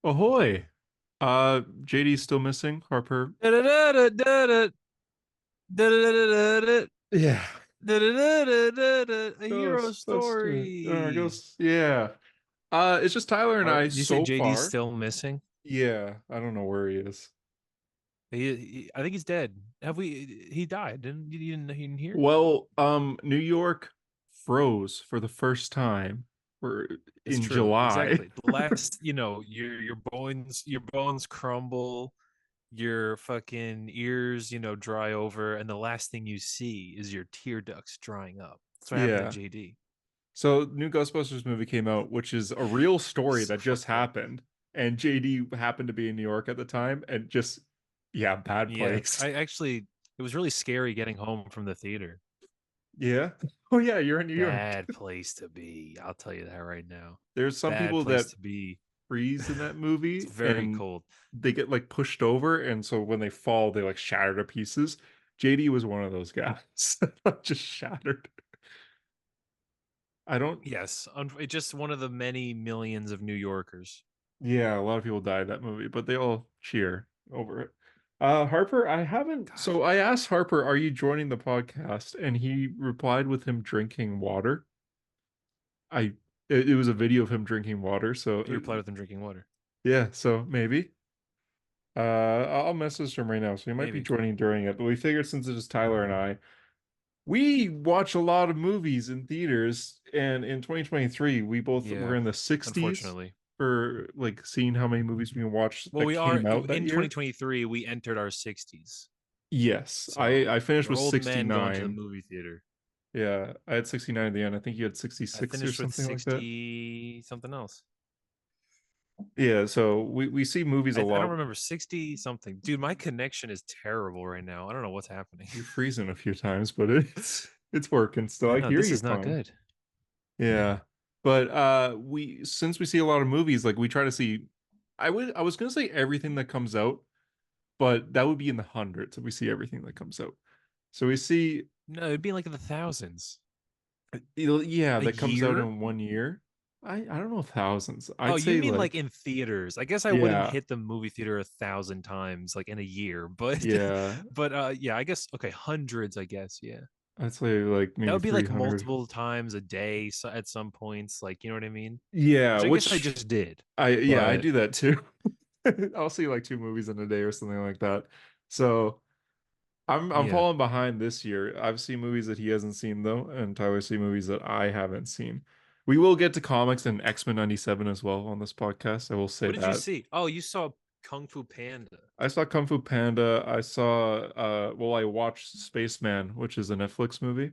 Ahoy! JD's still missing. Harper. Da-da-da-da-da-da, da-da-da-da-da-da, Yeah. da-da-da-da-da-da, a hero Ghostbuster. story. Yeah. It's just Tyler and I Did you say so JD's far. still missing? Yeah, I don't know where he is. I think he's dead. Have we? He died. You didn't hear? Well, New York froze for the first time for It's in true. July. Exactly. The last, your bones crumble, your fucking ears, dry over, and the last thing you see is your tear ducts drying up. That's what happened to Yeah. JD. So new Ghostbusters movie came out, which is a real story So that just fucked up. happened. And JD happened to be in New York at the time and just yeah, bad Yeah, place. I actually, it was really scary getting home from the theater. Yeah. Oh yeah, you're in New York. Bad place to be. I'll tell you that right now. There's some Bad people place that to be. freeze in that It's movie very and cold. they get like pushed over and so when they fall they like shatter to pieces. JD was one of those guys. Just shattered. I don't Yes, it's just one of the many millions of New Yorkers. yeah, a lot of people died in that movie, but they all cheer over it. Harper, I haven't God, so I asked Harper, are you joining the podcast? And he replied with him drinking water. I it was a video of him drinking water, so he replied with him drinking water. yeah, so maybe. I'll message him right now, so he might be Maybe. joining during it. But we figured since it is Tyler and I, we watch a lot of movies in theaters, and in 2023, we both were Yeah, in the 60s unfortunately. for like seeing how many movies we can watch Well, that we are came out that in year. 2023. We entered our 60s, Yes, so I finished we're with old men going to the 69. movie theater. Yeah, I had 69 at the end. I think you had I 66 or finished with something like that. 60 something else. Yeah, so we see movies a I don't lot. remember 60 something. Dude, my connection is terrible right now. I don't know what's happening. You're freezing a few times, but it's working still. I I know hear this you is not fine. good. Yeah. But we since we see a lot of movies, like we try to see I was gonna say everything that comes out, but that would be in the hundreds if we see everything that comes out. So we see No, it'd be like in the thousands. yeah, A that comes out year? in 1 year. I don't know thousands. Oh, I'd you say mean like like in theaters? I guess I wouldn't yeah, hit the movie theater 1,000 times like in a year, but yeah. yeah, I guess okay, hundreds, I guess, yeah. I'd say like That maybe would be like 300. multiple times a day so at some points, like you know what I mean? Yeah, Which I guess I which just did. I But do that too. I'll see like two movies in a day or something like that. So I'm yeah. falling behind this year. I've seen movies that he hasn't seen though, and Tyler's seen movies that I haven't seen. We will get to comics and X-Men 97 as well on this podcast. I will say What did you that. see? Oh, you saw Kung Fu Panda. I saw Kung Fu Panda. I saw well, I watched Spaceman, which is a Netflix movie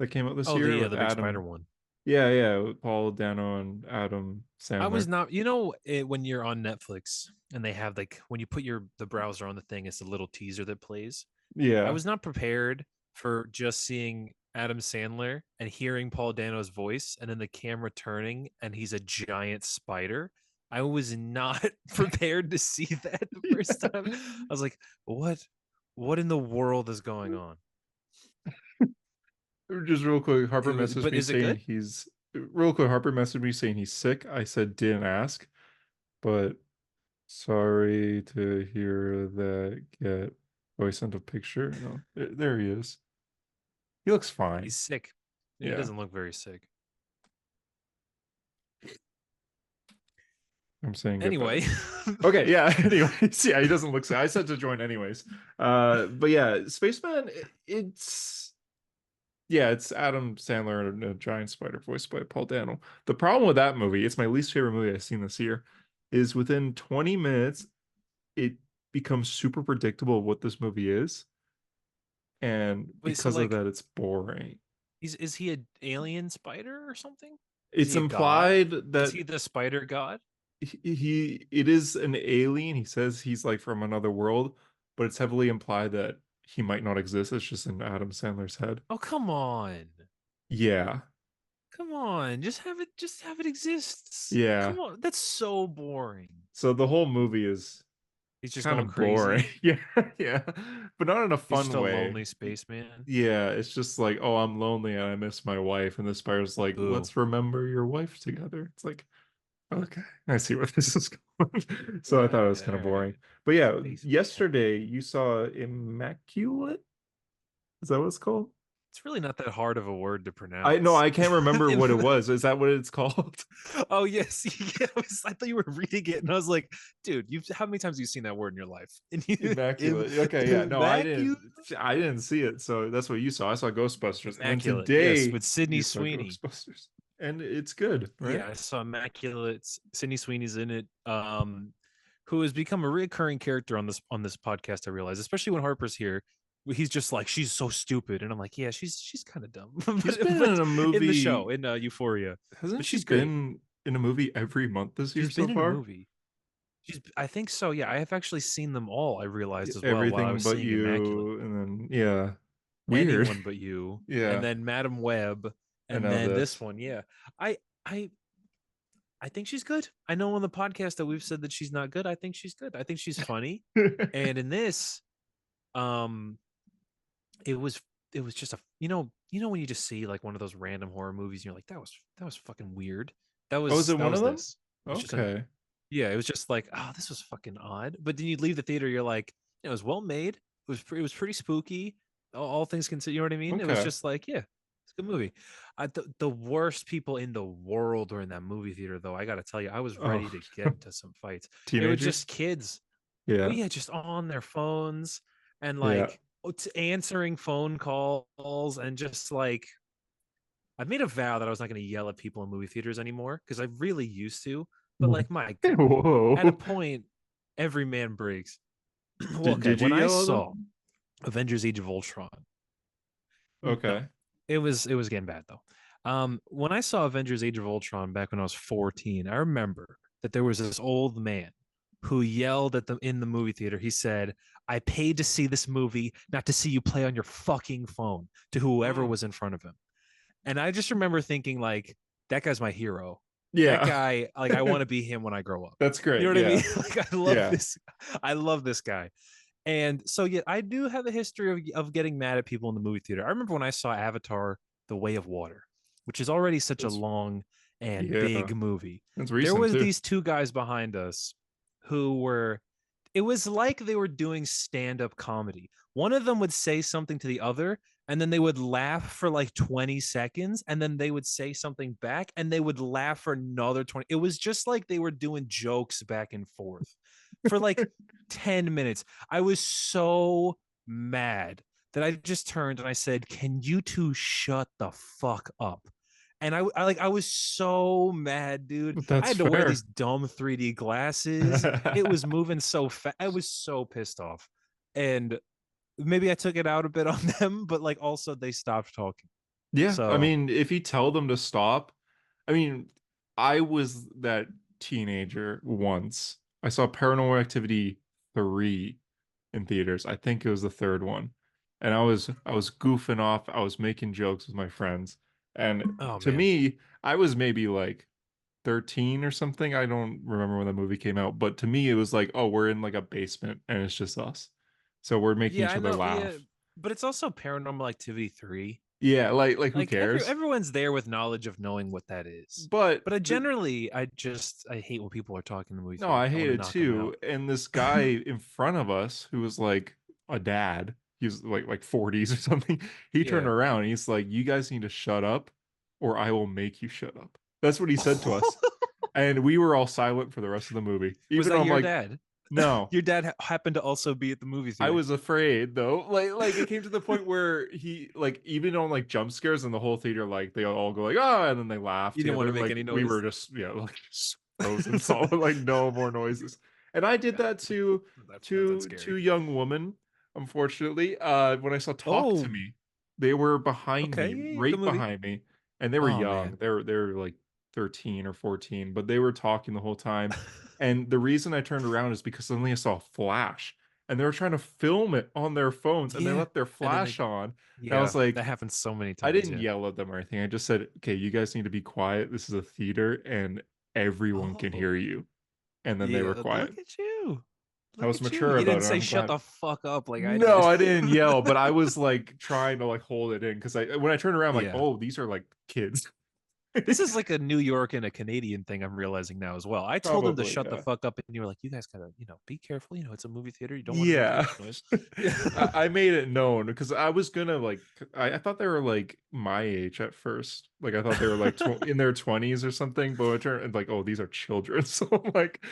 that came out this Oh, the year yeah, with the big spider Adam. one. Yeah, with Paul Dano and Adam I was Sandler. not, when you're on Netflix and they have like when you put the browser on the thing, it's a little teaser that plays. I Yeah. was not prepared for just seeing Adam Sandler and hearing Paul Dano's voice and then the camera turning and he's a giant spider. I was not prepared to see that the first time. I was like, what in the world is going on? Just real quick, Harper messaged But me is it saying good? he's real quick, Harper messaged me saying he's sick. I said didn't ask, but sorry to hear that. Get oh, he sent a picture. No, there he is. He looks fine. He's sick. He Yeah, doesn't look very sick. I'm saying get Anyway, better. Okay, yeah. Anyways, yeah, he doesn't look sick. I said to join anyways. But yeah, Spaceman, it's yeah, it's Adam Sandler and a giant spider voiced by Paul Dano. The problem with that movie, it's my least favorite movie I've seen this year, is within 20 minutes, it becomes super predictable what this movie is. And wait, so because of like that, it's boring. is he an alien spider or something? Is It's he a god? implied Is that he the spider god? it is an alien. He says he's like from another world, but it's heavily implied that he might not exist. It's just in Adam Sandler's head. Oh, come on. Yeah. Come on. Just have it exist. Yeah. Come on. That's so boring. So the whole movie is He's just kind going of boring. crazy. Yeah, yeah, but not in a He's just fun a way. lonely spaceman. Yeah, it's just like, oh, I'm lonely and I miss my wife, and the spider's like, Boo. let's remember your wife together. It's like, okay, I see where this is So I thought it was Right, kind of all boring. right. But yeah, Baseball. yesterday you saw Immaculate. Is that what it's called? It's really not that hard of a word to I no, pronounce. I can't remember what it was. Is that what it's called? Oh yes, yeah, I thought you were reading it, and I was like, dude, how many times have you seen that word in your life? And Immaculate. Okay, yeah. No, immaculate, I didn't see it. So that's what you saw. I saw Ghostbusters. And then immaculate, yes, today with Sydney you saw Sweeney. Ghostbusters. And it's good, right? Yeah, I saw Immaculate. Sydney Sweeney's in it. Who has become a recurring character on this podcast. I realize, especially when Harper's here, he's just like, she's so stupid, and I'm like, yeah, she's kind of dumb, She's been but in a in the show, movie. in Euphoria, Hasn't but she she's great. been in a movie every month this year She's so been in a far? movie. I think so. Yeah, I have actually seen them all. I realized as well while I Everything was But seeing Immaculate. You, and then yeah. Weird. Anyone But You, and Yeah. then Madam Web, And and now then this this. one. Yeah, I I I think she's good. I know on the podcast that we've said that she's not good. I think she's good. I think she's funny. And in this, um, it was just a when you just see like one of those random horror movies and you're like, that was fucking weird. Oh, is it That one of was them? this. It was just Okay. yeah, it was just like, oh, this was fucking odd. But then you leave the theater, you're like, it was well made. It was pretty spooky. All things considered, you know what I mean? It was Okay. just like, yeah, it's a good movie. The worst people in the world were in that movie theater, though. I got to tell you, I was ready Oh, to get into some fights. It was teenagers? just kids. Oh Yeah. yeah, just on their phones and Yeah. like answering phone calls and just like I've made a vow that I was not going to yell at people in movie theaters anymore because I really used to. But like, my God, at a Whoa. point, every man breaks. Well, Did okay, did you when I yell at saw them? Avengers: Age of Ultron, no, Okay. it was getting bad though. When I saw Avengers: Age of Ultron back when I was 14, I remember that there was this old man who yelled at them in the movie theater. He said, "I paid to see this movie, not to see you play on your fucking phone," to whoever Mm. was in front of him. And I just remember thinking, like, that guy's my hero. That Yeah. guy, like, I want to be him when I grow up. That's You know great. what I mean? Yeah. Like, Yeah. I love this guy. And so, yeah, I do have a history of getting mad at people in the movie theater. I remember when I saw Avatar: The Way of Water, which is already such a That's long and yeah. big movie. That's There recent was too. these two guys behind us who were it was like they were doing stand-up comedy. One of them would say something to the other, and then they would laugh for like 20 seconds, and then they would say something back, and they would laugh for another 20. It was just like they were doing jokes back and forth for like 10 minutes. I was so mad that I just turned and I said, "Can you two shut the fuck up?" And I was so mad, dude. I That's had to wear these fair. dumb 3D glasses. It was moving so fast. I was so pissed off. And maybe I took it out a bit on them, but like also they stopped talking. Yeah, I So mean, if you tell them to stop, I mean, I was that teenager once. I saw Paranormal Activity 3 in theaters. I think it was the third one. And I was goofing off. I was making jokes with my friends. And oh to man. me, I was maybe like 13 or something. I don't remember when the movie came out, but to me it was like, oh, we're in like a basement and it's just us. So we're making Yeah, each I other know. Yeah, laugh. but it's also Paranormal Activity 3. Yeah, like who Like cares? everyone's there with knowledge of knowing what that is. But But I hate when people are talking in the movie no, theater. I I hate want to it knock them too. out. And this guy in front of us who was like a dad, he was like 40s or something. He turned Yeah. around and he's like, "You guys need to shut up or I will make you shut up." That's what he said to us. And we were all silent for the rest of the movie. Was Even that though I'm your like, dad? "No." Your dad happened to also be at the movie I theater. was afraid though. Like it came to the point where he like even on like jump scares and the whole theater like they all go like ah and then they laugh You didn't want together to and make like any we were noise. just like just frozen solid like no more noises. And I did that Gotcha. to That's two scary. young women, unfortunately. When I saw Talk to Oh, Me, they were behind okay. me, Yeah, yeah, good right movie. behind me, and they were Oh young. man. They were like 13 or 14, but they were talking the whole time. And the reason I turned around is because suddenly I saw a flash and they were trying to film it on their phones and they Yeah. left their And then they flash on. And I yeah, was like, that happens so many I times, didn't yeah. yell at them or anything. I just said, okay, you guys need to be quiet. This is a theater and everyone can Oh. hear you. And then they were Yeah, quiet. look at you. I Look was at you. mature You about didn't it. say I'm shut glad. the fuck up like I No, did. I didn't yell, but I was like trying to like hold it in because I when I turned around, I'm like, Yeah. oh, these are like kids. This is like a New York and a Canadian thing. I'm realizing now as well. I told them to Probably, shut the yeah. fuck up, and you were like, "You guys gotta, be careful. It's a movie theater. You don't want to make too Yeah. much noise." Yeah. I made it known because I was gonna like I thought they were like my age at first. Like I thought they were like in their 20s or something, but it turned like, oh, these are children. So I'm like,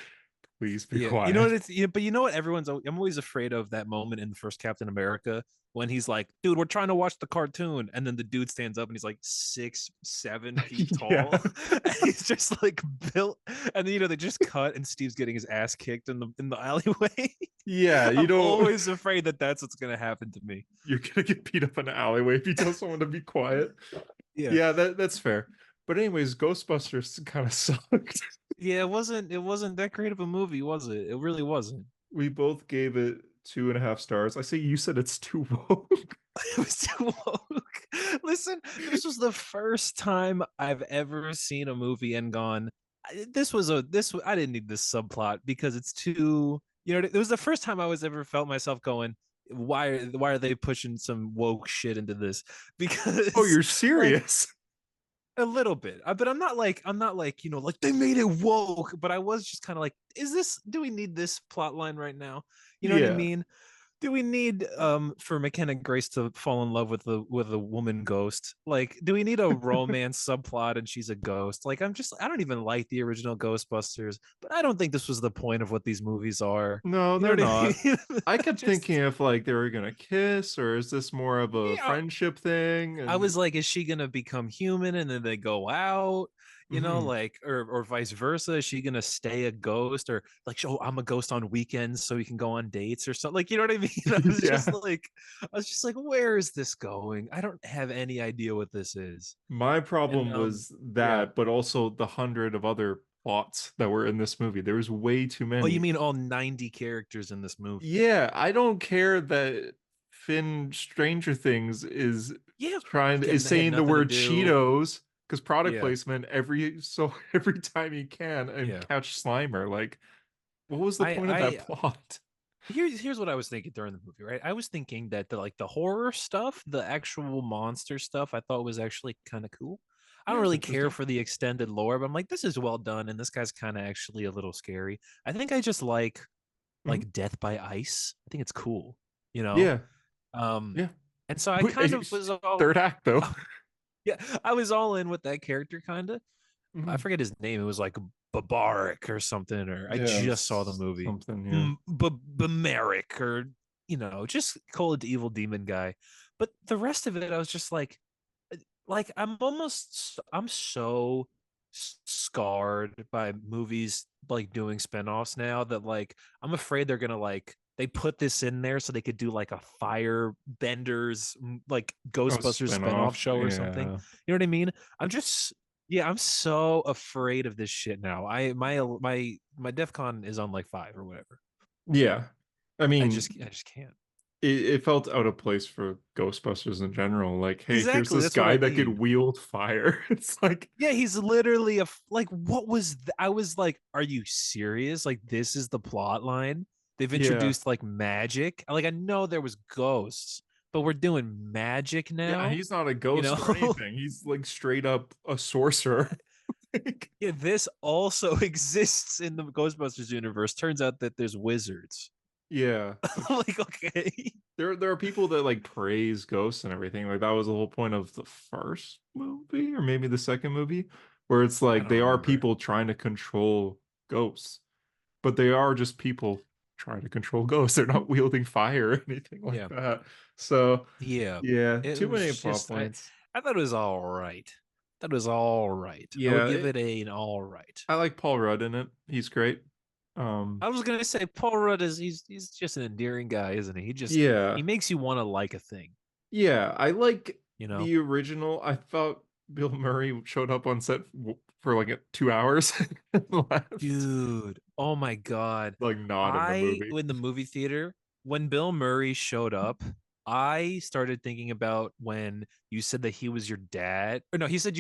please be Yeah, you know what quiet. it's yeah, but you know what I'm always afraid of that moment in the first Captain America when he's like, dude, we're trying to watch the cartoon, and then the dude stands up and he's like 6, 7 feet Yeah. tall. And he's just like built, and then they just cut and Steve's getting his ass kicked in the alleyway. Yeah, you I'm don't always afraid that that's what's gonna happen to me. you're gonna get beat up in an alleyway if you tell someone to be quiet. Yeah. Yeah, that's fair. But anyways, Ghostbusters kind of sucked. Yeah, it wasn't that great of a movie, was it? It really wasn't. We both gave it 2.5 stars. I say you said it's too woke. It was too woke. Listen, this was the first time I've ever seen a movie and gone, I didn't need this subplot because it's too, it was the first time I was ever felt myself going, why are they pushing some woke shit into this? Oh, Because you're like serious? a little bit, but I'm not like like they made it woke, but I was just kind of like, do we need this plot line right now? You know what I Yeah. mean? Do we need for McKenna Grace to fall in love with a woman ghost? Like, do we need a romance subplot and she's a ghost? Like, I don't even like the original Ghostbusters, but I don't think this was the point of what these movies are. No, You know they're what I not. mean? I kept thinking Just if like they were gonna kiss, or is this more of a yeah. friendship thing? I And was like, is she gonna become human and then they go out? mhm. Like, or vice versa. Is she gonna stay a ghost, or like, oh, I'm a ghost on weekends so we can go on dates or something? Like, you know what I mean? Yeah. I was just like, where is this going? I don't have any idea what this is. My And problem was yeah. that, but also the hundred of other plots that were in this movie. There was way too Oh, you many. mean all 90 characters in this movie? Yeah, I don't care that Finn Stranger Things Yeah, is getting had saying the nothing to word do. Cheetos because product Yeah, placement every time he can and yeah. catch Slimer. Like, what was the I point of that I plot? here's what I was thinking during the movie, right? I was thinking that the horror stuff, the actual monster stuff, I thought was actually kind of cool. I don't Yeah, it's really care interesting. for the extended lore, but I'm like, this is well done, and this guy's kind of actually a little scary. I think I just Mhm. like Death by Ice. I think it's cool, you know. Yeah, Um, yeah. and so I kind of was all Third act though. yeah, I was all in with that character, kind of. I Mhm. forget his name. It was like Barbaric or something, or I Yeah, just saw the movie. something. Yeah. Bamaric, or just call it the evil demon guy. But the rest of it, I was just like I'm so scarred by movies like doing spinoffs now that like I'm afraid they're gonna like they put this in there so they could do like a Firebenders like Oh, Ghostbusters spinoff spin-off. show or something. Yeah. You know what I mean? I'm just yeah, I'm so afraid of this shit now. My DefCon is on like 5 or whatever. Yeah. I mean, I just can't. it felt out of place for Ghostbusters in general. Like, hey, here's Exactly, this that's what I guy that could mean. wield fire. It's like, Yeah, he's literally like what was I was like, are you serious? Like this is the plot line? They've yeah. introduced like magic. Like I know there was ghosts, but we're doing magic Yeah, now, he's not a you ghost know? or anything. He's like straight up a sorcerer. Like, Yeah, this also exists in the Ghostbusters universe. Turns out that there's wizards. yeah. Like okay. There are people that like praise ghosts and everything. Like that was the whole point of the first movie or maybe the second movie, where it's I like don't they are remember. people trying to control ghosts, but they are just people trying to control ghosts. They're not wielding fire or anything like Yeah. that. So Yeah. yeah, It too was many plot just points. I thought it was all right. That was all right. I would Yeah, give it an all right. I like Paul Rudd in it. He's great. I was gonna say Paul Rudd is he's just an endearing guy, isn't he? He Yeah, makes you want to like a thing, yeah, I like you know? the original. I thought Bill Murray showed up on set for like 2 hours and left, Dude, oh my God. like not in the movie. In the movie theater, when Bill Murray showed up, I started thinking about when you said that he was your dad. Or no, you said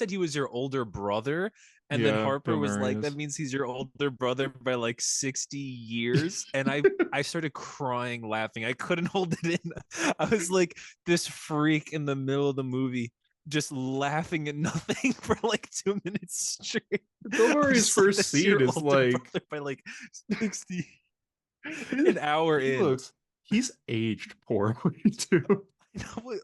he was your older brother, and then Yeah, Harper Bill was Murray like, that is. means he's your older brother by like 60 years. And I started crying laughing. I couldn't hold it in. I was like this freak in the middle of the movie. just laughing at nothing for like 2 minutes straight. Bill I'm Murray's just like, first that's your scene is older like brother by like 60 an hour he in. looks he's aged poorly too.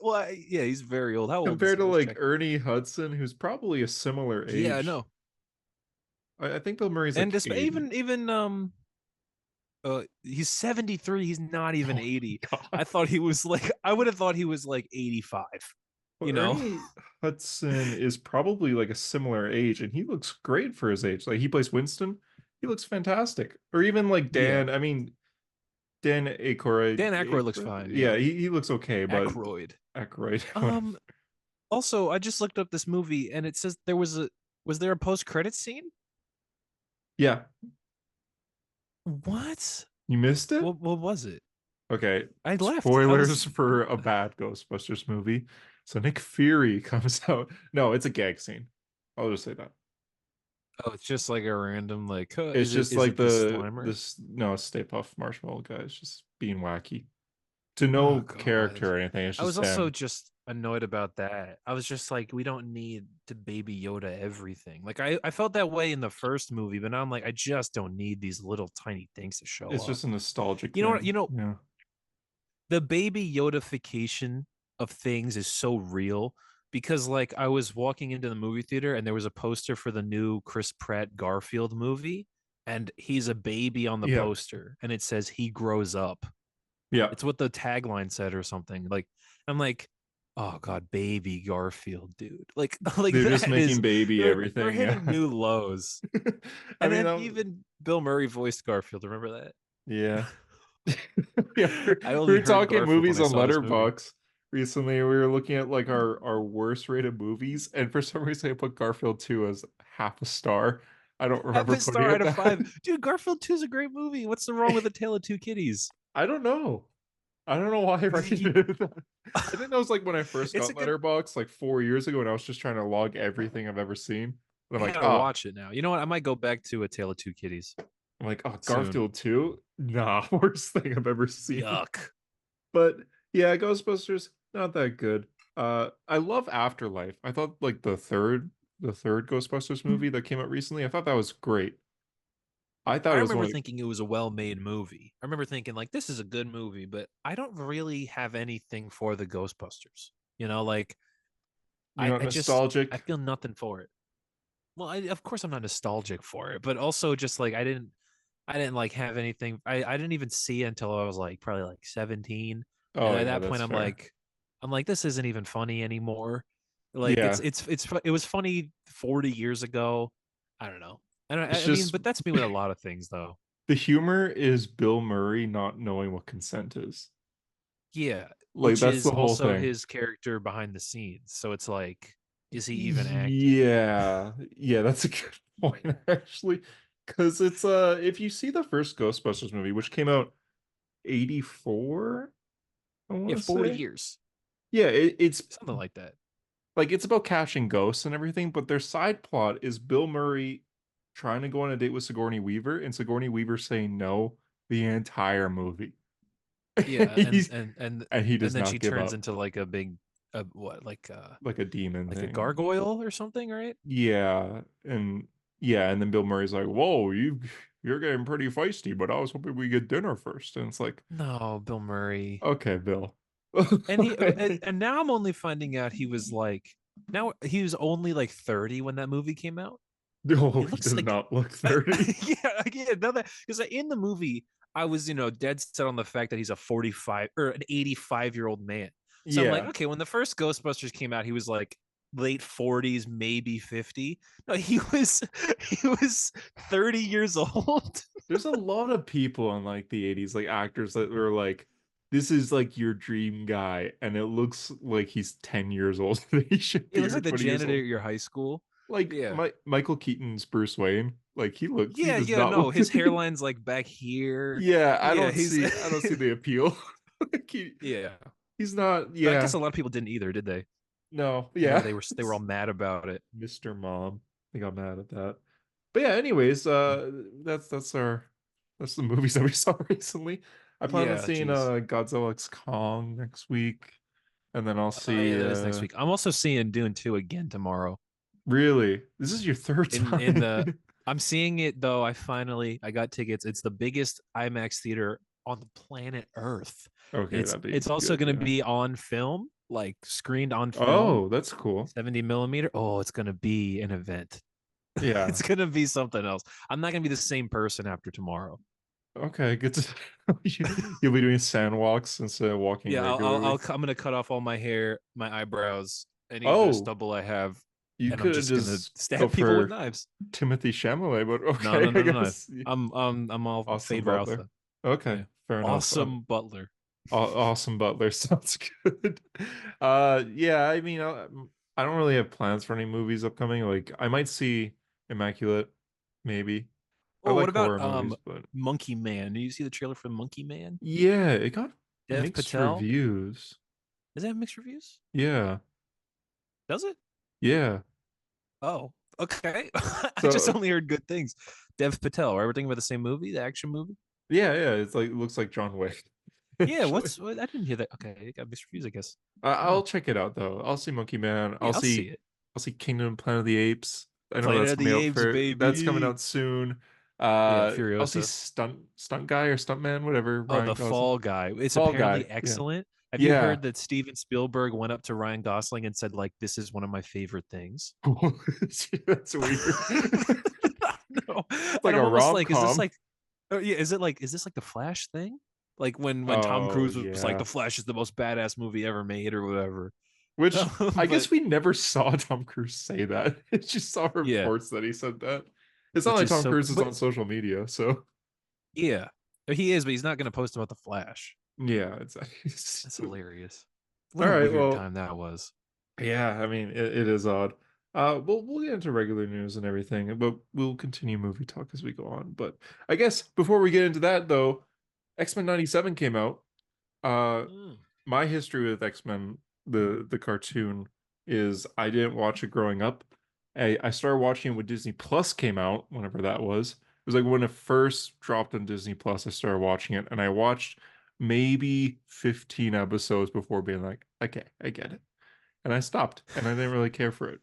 Well, yeah, he's very old. How old is Compared he? to Let's like check. Ernie Hudson, who's probably a similar Yeah, I age. know. I think Bill Murray's And like this, 80. even he's 73. He's not even Oh 80. my I God. thought he was like, I would have thought he was like 85, Well, you know? Ernie Hudson is probably like a similar age, and he looks great for his age. Like he plays Winston, he looks fantastic. Or even like Yeah. Dan, I mean Dan Aykroyd. Dan Aykroyd looks fine. Yeah, Yeah. he looks okay, but Aykroyd. Aykroyd. Um, Also, I just looked up this movie and it says was there a post-credit scene? Yeah, What? you missed it? What was it? Okay, I left. How spoilers does for a bad Ghostbusters movie. So Nick Fury comes out. No, it's a gag scene. I'll just say that. Oh, it's just like a random like It's just is like it the Slimer? this no Stay Puft Marshmallow guy. It's just being wacky to no Oh God. character or anything. It's I was just also him. just annoyed about that. I was just like, we don't need to baby Yoda everything. Like I felt that way in the first movie, but now I'm like, I just don't need these little tiny things to show It's up. just a nostalgic You know what? thing. Yeah. The baby Yodification of things is so real because like I was walking into the movie theater and there was a poster for the new Chris Pratt Garfield movie and he's a baby on the Yeah. poster and it says he grows up. Yeah. It's what the tagline said or something. Like I'm like, oh God, baby Garfield, dude. Like They're just that is making baby they're everything. Yeah. hitting new lows. I And mean, then even Bill Murray voiced Garfield. Remember that? yeah. Yeah, I we only were heard talking Garfield when movies I on saw this movie. Letterboxd recently. We were looking at like our worst rated movies, and for some reason I put Garfield 2 as half a star. I don't Half remember a putting star it out of that. 5. Dude, Garfield 2 is a great movie. What's the wrong with A Tale of Two Kitties? I don't know. I don't know why I rated it that. I think that was like when I first It's a got good. Letterboxd like 4 years ago, and I was just trying to log everything I've ever seen. And I'm I like, gotta ah, watch it now. You know what? I might go back to A Tale of Two Kitties soon. Garfield 2? Nah, worst thing I've ever seen. Yuck. But yeah, Ghostbusters, not that good. I love Afterlife. I thought like the third Ghostbusters movie that came out recently, I thought that was great. I thought I it was remember one of thinking it was a well-made movie. I remember thinking like this is a good movie, but I don't really have anything for the Ghostbusters. You know, like you're not I just I nostalgic. feel nothing for it. Well, of course I'm not nostalgic for it, but also just like I didn't like have anything. I didn't even see it until I was like probably like 17. And Oh at yeah, that that's point fair. I'm like this isn't even funny anymore. Like Yeah. it was funny 40 years ago. I don't know. It's I mean, just but that's me with a lot of things though. the humor is Bill Murray not knowing what consent is. Yeah, Like which that's is the whole also thing. his character behind the scenes. So it's like is he even acting? Yeah. Yeah, that's a good point actually. Because it's if you see the first Ghostbusters movie, which came out 84, I Yeah, want to 40 say. years. Yeah, it's Something like that. like it's about catching ghosts and everything, but their side plot is Bill Murray trying to go on a date with Sigourney Weaver and Sigourney Weaver saying no the entire movie. Yeah, He's and he and does then she not give turns up into like a big what like a demon like a thing. gargoyle or something, right? Yeah, and then Bill Murray's like, "Whoa, you're getting pretty feisty, but I was hoping we get dinner first." And it's like, No, Bill Murray. "Okay, Bill." And and now I'm only finding out he was like now he was only like 30 when that movie came out. No, He he looks does like not look 30. yeah, now that because in the movie I was, dead set on the fact that he's a 45 or an 85-year-old man. So I'm like, Yeah. okay, when the first Ghostbusters came out, he was like late 40s, maybe 50. No, he was 30 years old. There's a lot of people in like the 80s, like actors that were like, this is like your dream guy, and it looks like he's 10 years old. He should He be looks or like the 20 years janitor old. at your high school. Like Yeah. Michael Keaton's Bruce Wayne. Like he Yeah, does yeah, not no, look his hairline's like back here. Yeah, Yeah, he's I don't see the appeal. Like yeah. he's not, But I yeah. guess a lot of people didn't either, did they? No, Remember yeah. they were all mad about it. Mr. Mom. I got mad at that. But yeah, anyways, that's the movies that we saw recently. I plan on Yeah, seeing jeez. Godzilla X Kong next week. and then I'll Yeah, see. that is next week. I'm also seeing Dune 2 again tomorrow. Really, this is your third In the time. I'm seeing it though. I got tickets. It's the biggest IMAX theater on the planet Earth. Okay, that'd be It's also good. going to Yeah. be on film, like screened on film, Oh, that's cool. 70 millimeter. Oh, it's going to be an event. Yeah. It's going to be something else. I'm not going to be the same person after tomorrow. Okay, good to you'll be doing sand walks instead of walking Yeah, regularly. I'm gonna cut off all my hair, my eyebrows, any bit of Oh, stubble I have, you and I'm could just gonna just go stab people with for knives. Timothy Chalamet, but No, okay, no, I no, no, no. guess I'm all Austin Faber Butler. Alpha. Okay, Yeah, fair enough. awesome Butler. Awesome Butler sounds good. Yeah, I mean, I don't really have plans for any movies upcoming. Like, I might see Immaculate, maybe. I Oh, what like about horror movies, but Monkey Man? Did you see the trailer for Monkey Man? yeah, it got Dev mixed Patel. reviews. Does that have mixed reviews? Yeah, Does it? yeah. Oh, okay. I just So only heard good things. Dev Patel. Right? We're thinking about the same movie, the action movie. yeah, yeah. It's like it looks like John Wick. Yeah. Actually, I didn't hear that. Okay, it got mixed reviews, I guess. I'll Oh, check it out though. I'll see Monkey Man. yeah, I'll see it. I'll see Kingdom Planet of the Apes. I know Planet that's of the coming out Apes, for that's coming baby. out soon. Yeah, I'll see Furiosa. stunt guy or stuntman, whatever. Oh, Ryan the Gosling. Fall Guy. It's Fall apparently Guy. Yeah. excellent. Have you Yeah. heard that Steven Spielberg went up to Ryan Gosling and said, like, this is one of my favorite things? That's weird. No. It's And like I'm a almost like, is this rom-com. like, yeah, is this like the Flash thing? Like when Tom Oh Cruise was like, yeah. the Flash is the most badass movie ever made or whatever. Which I But guess we never saw Tom Cruise say that. I just saw yeah, reports that he said that. It's not which like is Tom so, Cruise is but on social media, so yeah, he is, but he's not going to post about the Flash. yeah, it's That's hilarious. all What a right. weird Well, time that was. yeah, I mean it is odd. We'll get into regular news and everything, but we'll continue movie talk as we go on. But I guess before we get into that though, X-Men 97 came out. Uh Mm. my history with X-Men, the cartoon, is I didn't watch it growing up. I started watching it when Disney Plus came out, whenever that was. It was like when it first dropped on Disney Plus, I started watching it, and I watched maybe 15 episodes before being like, okay, I get it. And I stopped, and I didn't really care for it.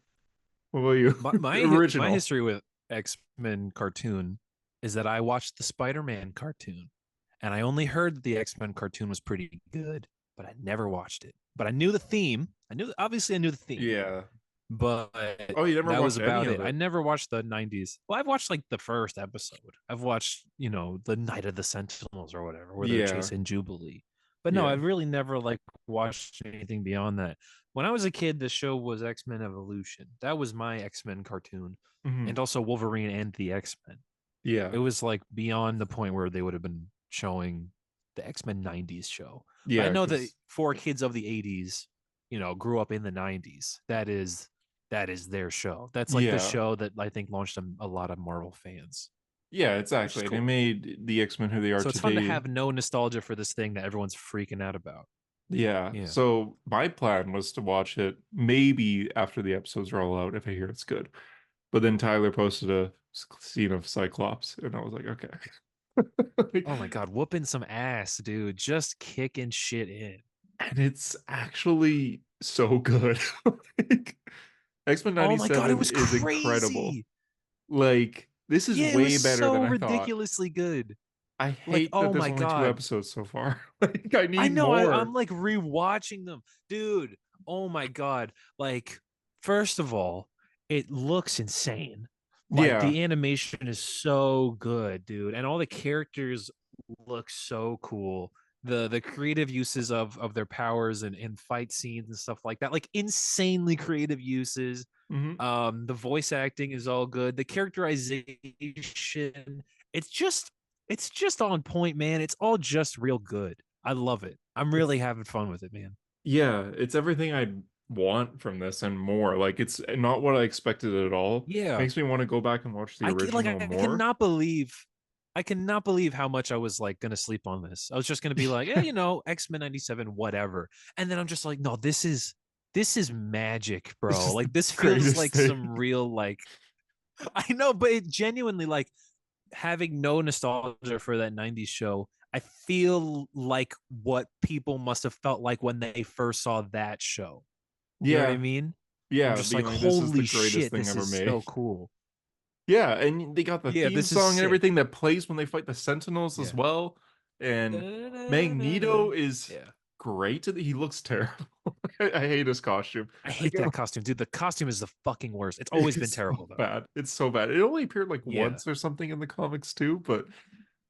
What about you? My Original. history with X-Men cartoon is that I watched the Spider-Man cartoon, and I only heard that the X-Men cartoon was pretty good, but I never watched it. But I knew the theme. I knew the theme, Yeah. but Oh, you never that was watched any about of it. I it? never watched the 90s. Well, I've watched like the first episode. I've watched, the Night of the Sentinels or whatever, where they're Yeah. chasing Jubilee. But no, Yeah. I've really never like watched anything beyond that. When I was a kid, the show was X-Men Evolution. That was my X-Men cartoon. Mhm. And also Wolverine and the X-Men. Yeah. It was like beyond the point where they would have been showing the X-Men 90s show. But I Yeah, know that because for kids of the 80s, grew up in the 90s, that is their show. That's like the yeah. show that I think launched a lot of Marvel fans, Yeah, which is exactly. They cool. made the X-Men who they are So it's fun to today. have no nostalgia for this thing that everyone's freaking out about. Yeah. Yeah. So my plan was to watch it maybe after the episodes roll out if I hear it's good. But then Tyler posted a scene of Cyclops, and I was like, okay. Like, Oh my god, whooping some ass, dude. Just kicking shit in. and it's actually so good. Like, X-Men Oh my god, it 97 was is incredible. crazy. Like, this is Yeah, it was way better than so I thought. ridiculously good. I Like, hate that oh there's my only two god. episodes so far. Like, I I need know I'm more. like rewatching them. Dude, oh my god. Like, first of all, it looks insane. Like Yeah. the animation is so good, dude. And all the characters look so cool. The creative uses of their powers and fight scenes and stuff like that. Like insanely creative uses. Hmm. The voice acting is all good. The characterization, it's just it's just on point, man. It's all just real good. I love it. I'm really It's having fun with it, man. Yeah, it's everything I want from this and more. Like it's not what I expected at all. Yeah. Makes me want to go back and watch the original I more. cannot believe how much I was like gonna sleep on this. I was just gonna be like, yeah, X-Men 97, whatever. And then I'm just like, no, this is magic, It's bro. just Like the this feels greatest like thing. some real like I know, but it genuinely like having no nostalgia for that 90s show, I feel like what people must have felt like when they first saw that show. You know what I Yeah, mean? I'm yeah, just being like, like, this is the holy greatest shit, thing this ever is made. so cool. Yeah, and they got the Yeah, theme this is song and sick. everything that plays when they fight the Sentinels as Yeah. well. And Magneto is Yeah. great. He looks terrible. I hate his costume. I Like, hate that costume, dude. The costume is the fucking worst. It's always been it's terrible so though. bad. It's so bad. It only appeared like Yeah. once or something in the comics too, but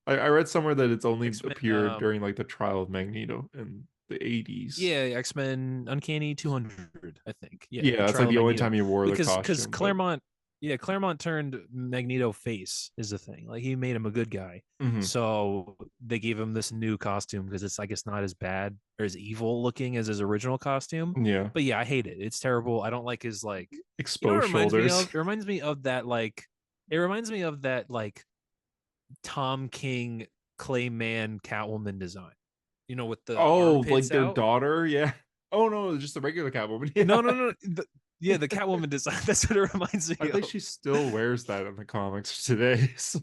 I read somewhere that it's only X-Men appeared during like the trial of Magneto in the 80s. yeah, X-Men Uncanny 200, I think. Yeah, Yeah, it's like Trial of the only Magneto. time he wore the Because costume, but Claremont yeah, Claremont turned Magneto face is the thing. Like he made him a good guy. mhm, So they gave him this new costume because it's I guess not as bad or as evil looking as his original costume. yeah, But yeah, I hate it. It's terrible. I don't like his like you know what it exposed reminds me shoulders. of? It reminds me of that like it reminds me of that like Tom King Clayman Catwoman design. You know, with the Oh, like armpits their out. daughter, yeah. Oh no, just the regular Catwoman. No, no, Yeah. no. Yeah, the Catwoman design. That's what it reminds I me think of. she still wears that in the comics today. So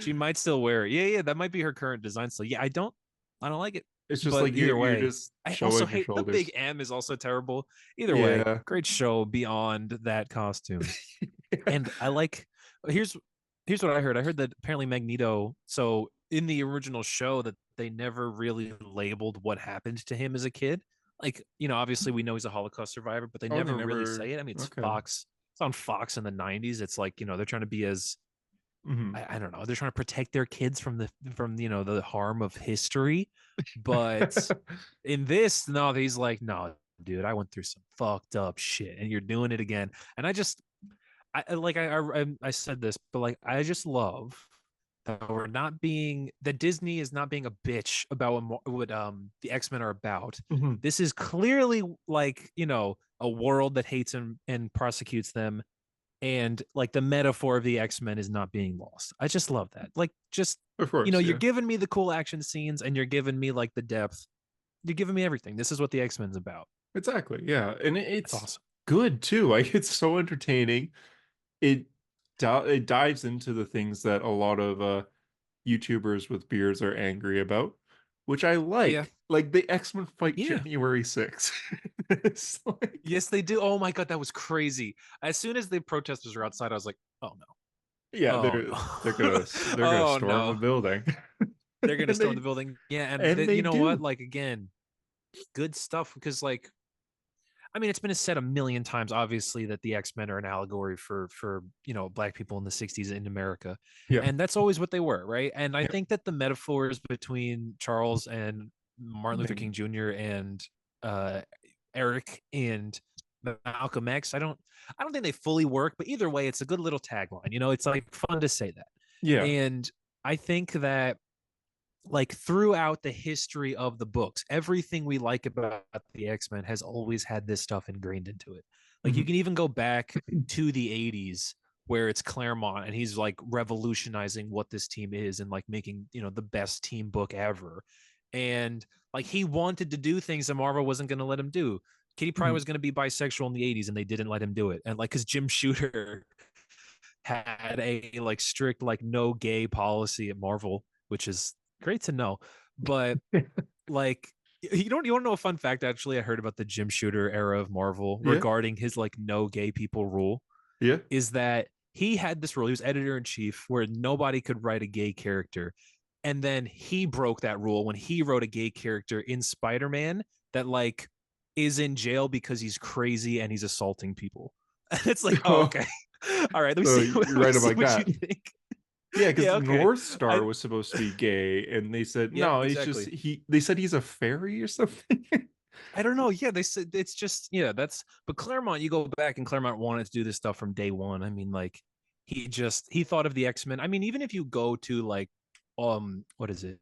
She might still wear it. Yeah, yeah, that might be her current design. So yeah, I don't like it. it's just But like either you're way, just I also showing your hate the Big shoulders. M is also terrible. Either way, Yeah. great show beyond that costume. And I like here's here's what I heard. I heard that apparently Magneto, so in the original show that they never really labeled what happened to him as a kid. Like, you know, obviously we know he's a Holocaust survivor, but they Oh, they never really never. say it. I mean, it's Okay. Fox. It's on Fox in the 90s. It's like, you know, they're trying to be as Hmm. I don't know, they're trying to protect their kids from you know the harm of history. But in this, no, he's like, no, dude, I went through some fucked up shit, and you're doing it again. And I just like I said this, but like I just love that we're not being that Disney is not being a bitch about what the X-Men are about. Hmm. This is clearly like you know a world that hates and prosecutes them, and like the metaphor of the X-Men is not being lost. I just love that. Like just Of you know course, you're yeah. giving me the cool action scenes and you're giving me like the depth. You're giving me everything. This is what the X-Men's about. Exactly. Yeah. And It's it's awesome. good too. Like it's so entertaining. It it dives into the things that a lot of YouTubers with beards are angry about, which I Yeah. like. Like the X-Men fight Yeah. January 6th. It's like, Yes, they do. Oh my god, that was crazy. As soon as the protesters were outside, I was like, "Oh no, yeah, oh they're gonna no, they're gonna oh storm the no!" building. They're gonna And storm the building. Yeah, and they you know what? do. Like again, good stuff because like I mean, it's been said a million times, obviously, that the X-Men are an allegory for you know black people in the '60s in America, Yeah. and that's always what they were, right? And I Yeah. think that the metaphors between Charles and Martin Luther Maybe. King Jr. and uh, Eric and Malcolm X, I don't think they fully work, but either way, it's a good little tagline. You know, it's like fun to say that, Yeah. and I think that like throughout the history of the books, everything we like about the X-Men has always had this stuff ingrained into it. Like you Mhm. can even go back to the 80s where it's Claremont and he's like revolutionizing what this team is and like making, you know, the best team book ever. And like he wanted to do things that Marvel wasn't going to let him do. Kitty Pryde Mhm. was going to be bisexual in the 80s and they didn't let him do it. And like cuz Jim Shooter had a like strict like no gay policy at Marvel, which is great to know. But like you want to know a fun fact actually I heard about the Jim Shooter era of Marvel Yeah. regarding his like no gay people rule Yeah. is that he had this rule. He was editor in chief where nobody could write a gay character. And then he broke that rule when he wrote a gay character in Spider-Man that like is in jail because he's crazy and he's assaulting people. And it's like, oh, Oh, okay. All right, let me so see. you're Let me right see about what you that. think. Yeah, because Yeah, okay. North Star I was supposed to be gay, and they said yep, no, it's just exactly. they said he's a fairy or something. I don't know. Yeah, they said it's just yeah. That's but Claremont. You go back and Claremont wanted to do this stuff from day one. I mean, like he thought of the X-Men. I mean, even if you go to like what is it,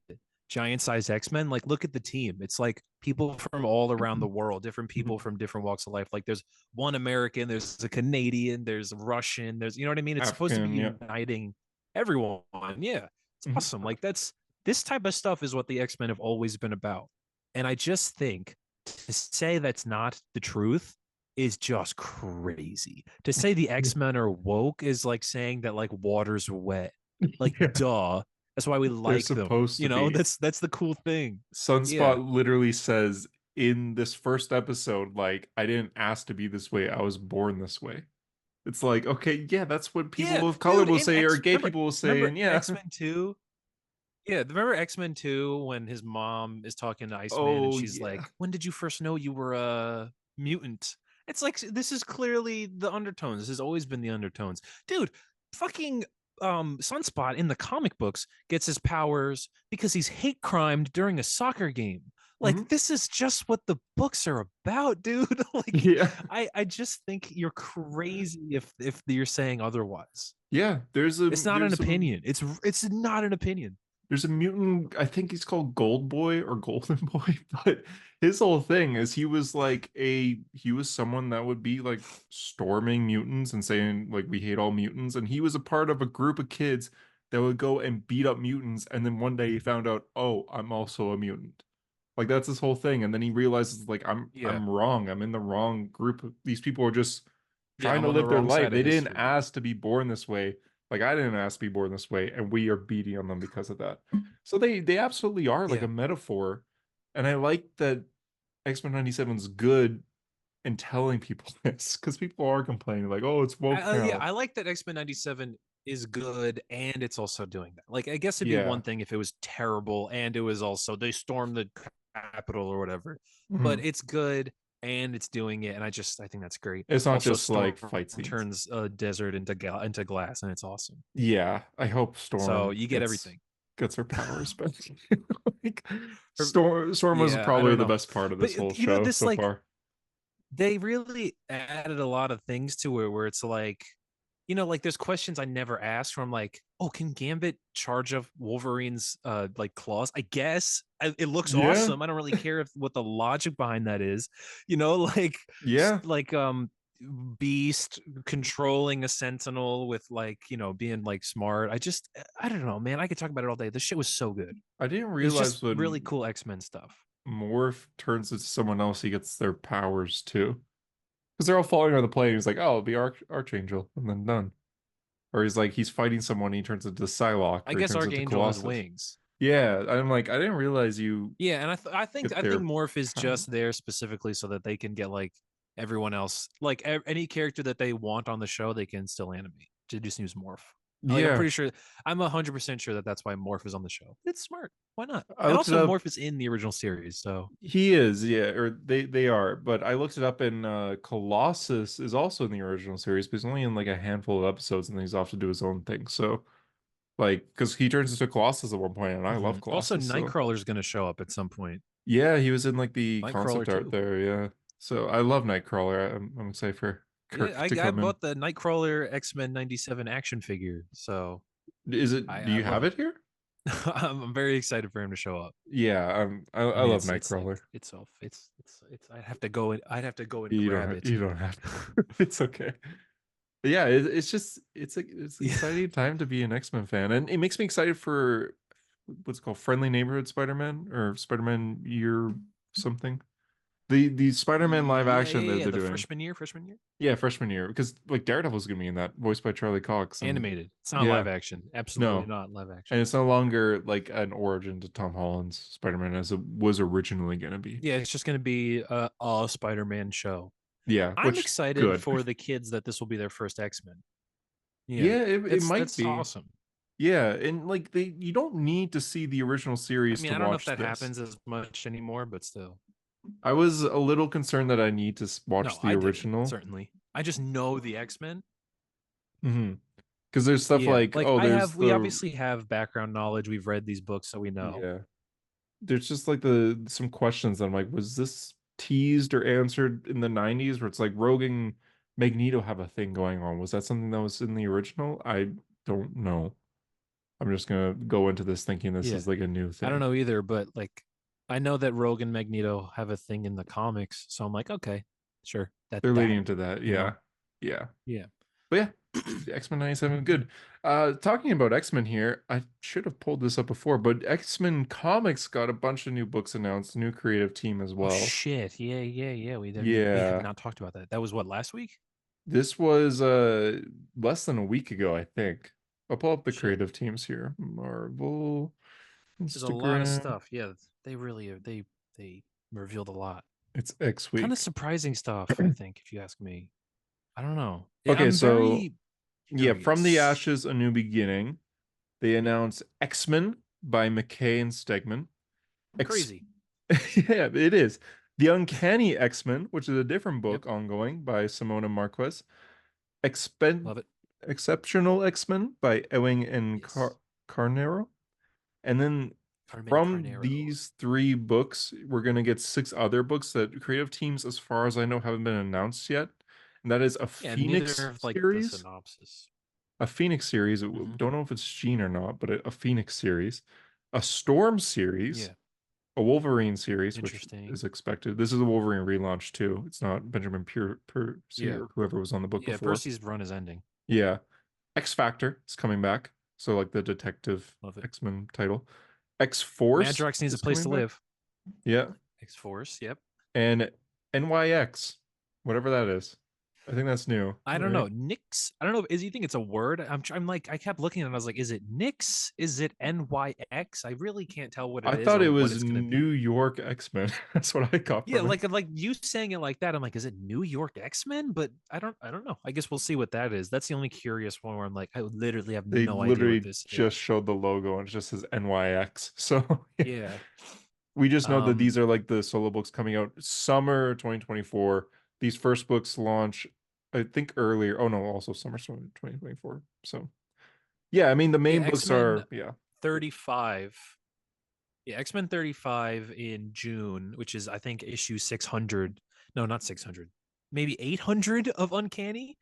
giant size X-Men, like look at the team. It's like people from all around the world, different people Mhm. from different walks of life. Like there's one American, there's a Canadian, there's a Russian, there's you know what I mean. It's supposed to be African, yeah. uniting everyone. Yeah, it's Mhm. awesome. Like that's this type of stuff is what the X-Men have always been about. And I just think to say that's not the truth is just crazy. To say the X-Men are woke is like saying that like water's wet. Like, Yeah, duh. That's why we they're like them. supposed to be. That's the cool thing. Yeah. Sunspot literally says in this first episode, like, I didn't ask to be this way, I was born this way. It's like, okay, yeah, that's what Yeah, people of color dude, will in say or X gay people will say, remember and yeah. X-Men 2? Yeah, remember X-Men 2 when his mom is talking to Iceman and Oh she's yeah. like, "When did you first know you were a mutant?" It's like this is clearly the undertones. This has always been the undertones. Dude, fucking Sunspot in the comic books gets his powers because he's hate crimed during a soccer game. Mhm. Like, this is just what the books are about, dude. Like, Yeah. I just think you're crazy if you're saying otherwise. Yeah. It's not an opinion. It's not an opinion. There's a mutant, I think he's called Gold Boy or Golden Boy, but his whole thing is he was someone that would be like storming mutants and saying like we hate all mutants, and he was a part of a group of kids that would go and beat up mutants, and then one day he found out, oh, I'm also a mutant. Like that's his whole thing, and then he realizes like Yeah. I'm wrong. I'm in the wrong group. These people are just Yeah, trying I'm to on the live their wrong life. side of They didn't history. ask to be born this way. Like I didn't ask to be born this way, and we are beating on them because of that. So they absolutely are like Yeah. a metaphor, and I like that X-Men 97's good in telling people this because people are complaining like, oh, it's woke Yeah, now. I like that X-Men 97 is good and it's also doing that. Like, I guess it'd be Yeah. one thing if it was terrible and it was also they stormed the Capitol or whatever, but Mhm. it's good and it's doing it, and I think that's great. It's not Also, just Storm like fight scenes. turns a desert into glass, and it's awesome. Yeah, I hope So Storm you get everything. gets her powers back. Like Or- Storm was yeah, I probably don't the know, best part of but this whole show this so like far. they really added a lot of things to it where it's like, like there's questions I never asked from like, oh, can Gambit charge up Wolverine's like claws? I guess it looks Yeah, awesome. I don't really care what the logic behind that is, like yeah. like Beast controlling a Sentinel with like, being like smart. I don't know, man. I could talk about it all day. This shit was so good. I didn't It's just realize really when cool X-Men stuff. Morph turns into someone else, he gets their powers too. Because they're all falling on the plane. He's like, oh, I'll be Archangel, and then done. Or he's like, he's fighting someone, he turns into Psylocke, I or he guess turns into Archangel has Colossus. wings. Yeah, I'm like, I didn't realize you Yeah, and get I think their Morph is power. just there specifically so that they can get like everyone else, like any character that they want on the show, they can still animate. To just use Morph. Like I'm Yeah, pretty sure, I'm 100% sure that that's why Morph is on the show. It's smart. Why not? I And looked it also, up. Morph is in the original series, so He is, yeah, or they are. But I looked it up, and Colossus is also in the original series, but he's only in like a handful of episodes, and then he's off to do his own thing. So, like, because he turns into Colossus at one point, and I love Also Colossus. So, Nightcrawler is going to show up at some point. yeah, he was in like the Nightcrawler concept art too. there. Yeah, so I love Nightcrawler. I'm excited for Yeah, Kirk to I come in. bought the Nightcrawler X-Men 97 action figure, so Is it? Do I you love have it. it here? I'm very excited for him to show up. Yeah, I I mean, love it's like Nightcrawler. it's. I'd have to go in. I'd have to go and You grab don't it. you don't have to. It's okay. But yeah, it's just it's an Yeah. exciting time to be an X-Men fan, and it makes me excited for what's it called Friendly Neighborhood Spider-Man or Spider-Man Year something. The Spider-Man live action that Yeah. they're The doing. freshman year, Yeah, freshman year, because like Daredevil's gonna be in that, voiced by Charlie Cox, and animated. It's not yeah, live action. Absolutely no, not live action. and it's no longer like an origin to Tom Holland's Spider-Man as it was originally gonna be. Yeah, it's just gonna be a Spider-Man show. Yeah, I'm which excited good. for the kids that this will be their first X-Men. Yeah, Yeah, it might that's be. awesome. Yeah, and like you don't need to see the original I series mean, to I don't know if watch that this. happens as much anymore, but still. I was a little concerned that I need to No, watch the I didn't, original. certainly. I just know the X-Men. Hmm. Because there's stuff Yeah, like, like oh, there's we the obviously have background knowledge. We've read these books, so we know. yeah, there's just like some questions that I'm like, was this teased or answered in the 90s where it's like Rogue and Magneto have a thing going on? Was that something that was in the original? I don't know. I'm just gonna go into this thinking this Yeah, is like a new I don't thing. know either, but like I know that Rogue and Magneto have a thing in the comics, so I'm like, okay, sure, They're leading that, into that. you know, Yeah. Yeah. yeah. But yeah, X-Men 97, good. Talking about X-Men here, I should have pulled this up before, but X-Men Comics got a bunch of new books announced, new creative team as Oh well. shit, yeah. We have Yeah. not talked about that. That was what, last week? This was less than a week ago, I think. I'll pull up the Shit. creative teams here. Marvel, There's a lot of Instagram. stuff. Yeah, they really are. They revealed a lot. It's X Kind of week. surprising stuff, I think, if you ask me. I don't know. Yeah, Okay, I'm so very yeah, from the curious. ashes, a new beginning. They announced X-Men by McKay and Stegman. X, Crazy. yeah, it is. The Uncanny X-Men, which is a different Yep. book ongoing by Simona Marquez. Expen Love it. Exceptional X-Men by Ewing and Yes. Carnero. And then Carmen from Carnero. these three books, we're gonna get six other books that creative teams, as far as I know, haven't been announced yet. And that is a Yeah, neither Phoenix of like the series. synopsis. A Phoenix series. Hmm. Don't know if it's Gene or not, but a Phoenix series. A Storm series. Yeah. A Wolverine series, which Interesting. is expected. This is a Wolverine relaunch too. It's not Benjamin Percy Yeah. or whoever was on the book Yeah. before. Percy's run is ending. Yeah. X Factor is coming back. So like the detective Love it. X-Men title. X Force Madrox needs a is place coming to back. live. Yeah. X Force. Yep. And NYX, whatever that is. I think that's new, I don't right? know. Nix. I don't know. Is you think it's a word? I'm like, I kept looking at it. I was like, is it Nix? Is it NYX? I really can't tell what I it is thought or it what was it's gonna New be. York X-Men. That's what I got Yeah, from it. like you saying it like that. I'm like, is it New York X-Men? But I don't know. I guess we'll see what that is. That's the only curious one where I'm like, I literally have They no idea what literally this just is. showed the logo and it just says NYX. So yeah. Yeah. We just know that Um, these are like the solo books coming out summer 2024. These first books launch, I think earlier. Oh no, also summer 2024. So yeah, I mean the yeah, main books X-Men are yeah. 35. Yeah, X-Men 35 in June, which is I think issue 600. No, not 600. Maybe 800 of Uncanny.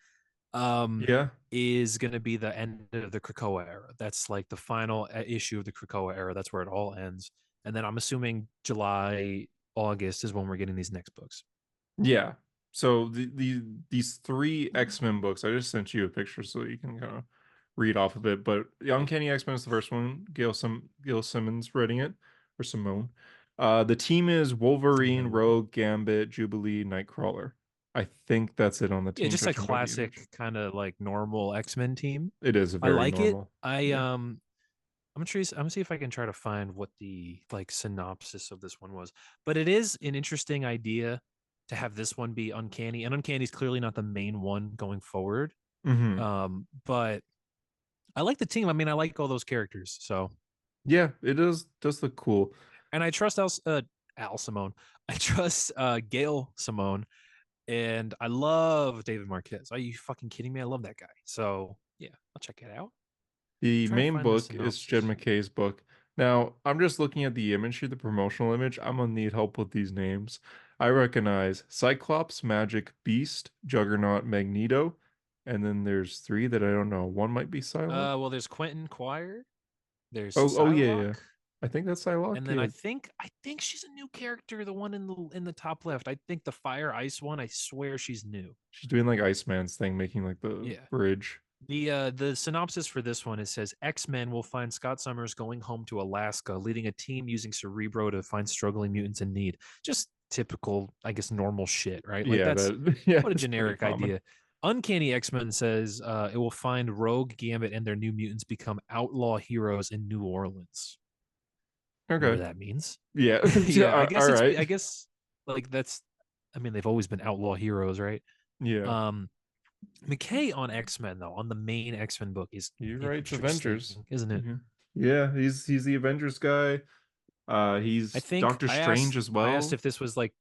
Um Yeah. is going to be the end of the Krakoa era. That's like the final issue of the Krakoa era. That's where it all ends. And then I'm assuming July, August is when we're getting these next books. Yeah. So these three X-Men books, I just sent you a picture so you can kind of read off of it. But the Yeah. Uncanny X-Men is the first one. Gail Simmons writing it, or Simone. The team is Wolverine, Simone. Rogue, Gambit, Jubilee, Nightcrawler. I think that's it on the Yeah, team, just a judging by the image. classic kind of like normal X-Men team. It is a I very like it. normal. I Yeah. I'm gonna see if I can try to find what the like synopsis of this one was. But it is an interesting idea to have this one be uncanny. And uncanny is clearly not the main one going forward. Hmm. But I like the team. I mean, I like all those characters. So, Yeah, it does look cool. and I trust Al Simone. I trust Gail Simone, and I love David Marquez. Are you fucking kidding me? I love that guy. So yeah, I'll check it out. The Try to main find the book is Jed synopsis. McKay's book. Now, I'm just looking at the image here, the promotional image. I'm gonna need help with these names. I recognize Cyclops, Magic, Beast, Juggernaut, Magneto, and then there's three that I don't know. One might be Psylocke. Well, there's Quentin Quire, there's Oh yeah, Psylocke, yeah. I think that's and Psylocke. then Yeah, I think she's a new character. The one in the top left. I think the Fire Ice one. I swear she's new. she's doing like Iceman's thing, making like the Yeah. bridge. The synopsis for this one, it says X-Men will find Scott Summers going home to Alaska, leading a team using Cerebro to find struggling mutants in need. Just typical, I guess, normal shit, right? Like Yeah, that's that yeah, what a it's pretty generic common. idea. Uncanny X-Men says it will find Rogue, Gambit, and their new mutants become outlaw heroes in New Orleans. Whatever Okay. that means. Yeah. Yeah, Yeah, I guess all right. I guess like that's I mean, they've always been outlaw heroes, right? Yeah. Um McKay on X-Men though, on the main X-Men book is He writes Avengers. interesting, isn't it? Mhm. Yeah, he's the Avengers guy. I He's think Doctor Strange as I asked well. if this was like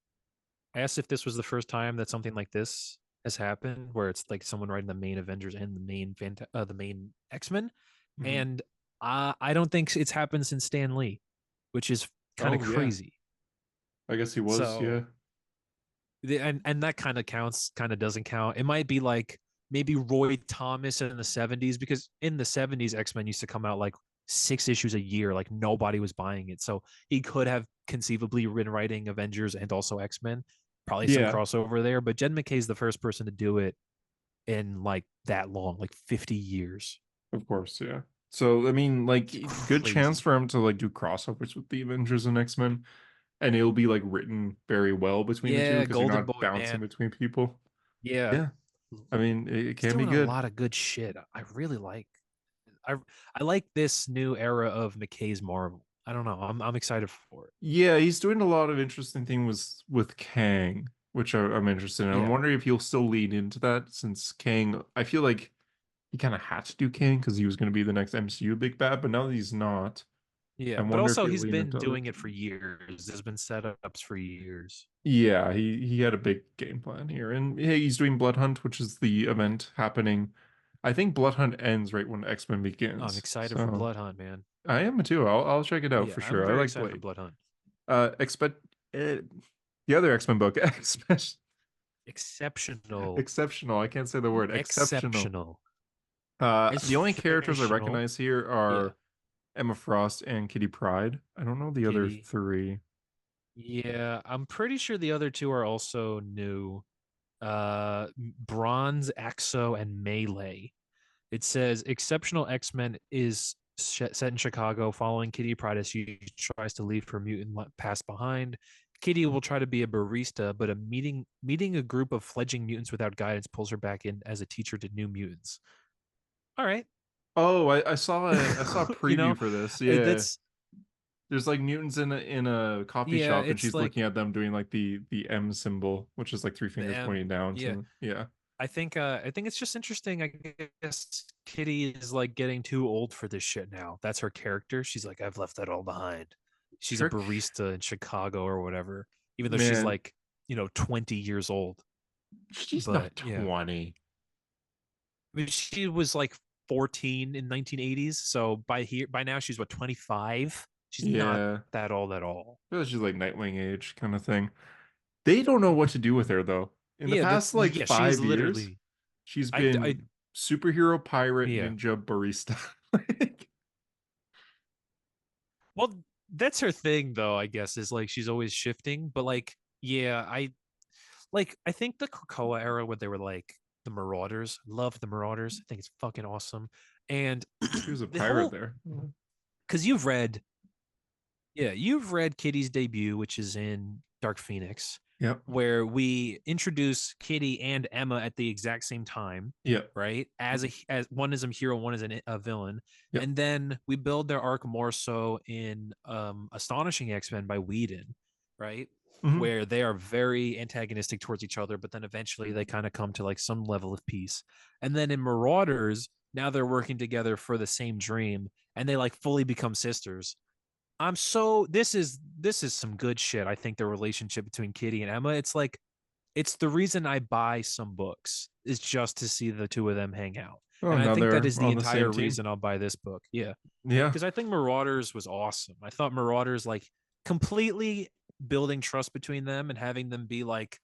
I asked if this was the first time that something like this has happened where it's like someone writing the main Avengers and the main X-Men, Mhm. and I don't think it's happened since Stan Lee, which is kind of Oh yeah, crazy. I guess he was. Yeah. So and that kind of counts, kind of doesn't count. It might be like maybe Roy Thomas in the 70s, because in the 70s X-Men used to come out like 6 issues a year, like nobody was buying it. So he could have conceivably been writing Avengers and also X-Men. Probably some Yeah, crossover there, but Jed McKay's the first person to do it in like that long, like 50 years. of course. Yeah. So I mean, It's like, good chance crazy. for him to like do crossovers with the Avengers and X-Men, and it'll be like written very well between the two Yeah, because you're Golden not Boy, bouncing man. between people. Yeah. Yeah. I mean, it He's can be doing a good. lot of good shit. I really like. I like this new era of McKay's Marvel. I don't know. I'm excited for it. Yeah, he's doing a lot of interesting things with Kang, which I'm interested in. I'm Yeah. wondering if he'll still lean into that since Kang, I feel like he kind of had to do Kang because he was going to be the next MCU big bad, but now that he's not, I Yeah, but wonder if also he'll he's lean been into other doing it for things. years. There's been setups for years. Yeah, he had a big game plan here. And hey, he's doing Blood Hunt, which is the event happening. I think Blood Hunt ends right when X-Men Oh, I'm begins. excited for So Blood Hunt, man. I am too. I'll check it out Yeah, for I'm sure. I very like excited for Blade. Blood Hunt. Expect the other X-Men book, Exceptional. exceptional. I can't say the word exceptional. Exceptional. It's The only characters I fictional. recognize here Yeah. are Emma Frost and Kitty Pryde. I don't know the other Kitty. three. Yeah, I'm pretty sure the other two are also new. Bronze, Axo, and Melee. It says exceptional X-Men is set in Chicago following Kitty Pryde as she tries to leave her mutant past behind. Kitty will try to be a barista, but a meeting a group of fledgling mutants without guidance pulls her back in as a teacher to new mutants. All right. Oh, I saw a You know, preview for this. Yeah. that's There's like mutants in a coffee yeah, shop and it's she's like looking at them doing like the M symbol, which is like three the fingers M. pointing down. Yeah. So yeah. I think it's just interesting. I guess Kitty is like getting too old for this shit now. That's her character. She's like, I've left that all behind. She's a Trick barista in Chicago or whatever, even though she's man, like, 20 years old. she's But not yeah. 20. I mean, she was like 14 in 1980s. So by now she's what, 25? She's not Yeah. that old at all. I feel like she's like Nightwing age kind of thing. They don't know what to do with her though. In the Yeah, past like yeah, she is 5 years, literally she's I been superhero pirate yeah. ninja barista. Like, Well, that's her thing though, I guess, is like she's always shifting, but like yeah, I think the Krakoa era when they were like the Marauders, love the Marauders. I think it's fucking awesome. And she was a the pirate whole there. cuz you've read Kitty's debut, which is in Dark Phoenix, Yep. where we introduce Kitty and Emma at the exact same time, Yep. right? As one is a hero, one is a villain, Yep. and then we build their arc more so in Astonishing X-Men by Whedon, right? Hmm. Where they are very antagonistic towards each other, but then eventually they kind of come to like some level of peace. And then in Marauders, now they're working together for the same dream, and they like fully become sisters. I'm so this is some good shit. I think the relationship between Kitty and Emma, it's like it's the reason I buy some books is just to see the two of them hang out. Oh, And I now think that they're is the on the same entire team. reason I'll buy this book. Yeah. Yeah. Because I think Marauders was awesome. I thought Marauders like completely building trust between them and having them be like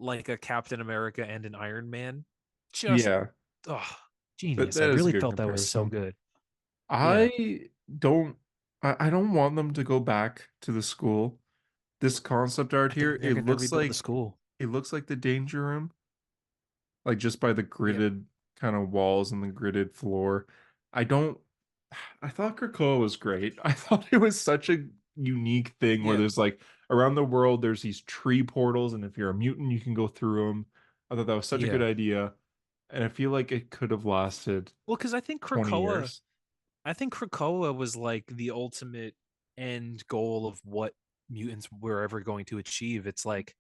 a Captain America and an Iron Man. Just Yeah. oh, That genius. I that is a really good felt that was so comparison. good. Yeah. I don't I don't want them to go back to the school. This concept art I here, think they're gonna rebuild the school. it looks like the danger room, like just by the Yeah. gridded kind of walls and the gridded floor. I don't I thought Krakoa was great. I thought it was such a unique thing where Yeah. there's like around the world there's these tree portals and if you're a mutant you can go through them. I thought that was such a good Yeah. idea and I feel like it could have lasted Well, because 20 years. I think Krakoa was like the ultimate end goal of what mutants were ever going to achieve. It's like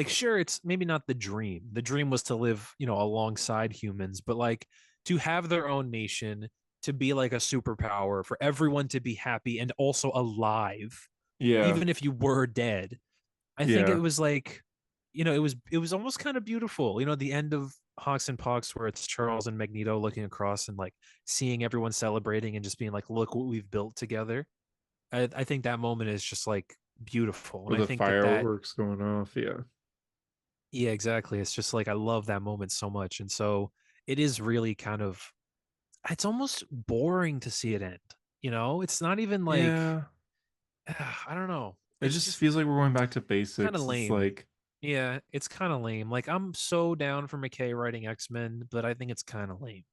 sure, it's maybe not the dream. The dream was to live, alongside humans, but like to have their own nation, to be like a superpower, for everyone to be happy and also alive, Yeah. even if you were dead. I think it Yeah. was like, it was almost kind of beautiful. The end of Hawks and Pox where it's Charles and Magneto looking across and like seeing everyone celebrating and just being like, look what we've built together. I think that moment is just like beautiful. And With I the think that fireworks going off. Yeah. yeah, exactly. It's just like I love that moment so much. And so it is really kind of it's almost boring to see it end. It's not even like Yeah. I don't know. It It's just just feels like we're going back to kind of basics. It's lame. like, Yeah, it's kind of lame. Like I'm so down for McKay writing X-Men, but I think it's kind of lame.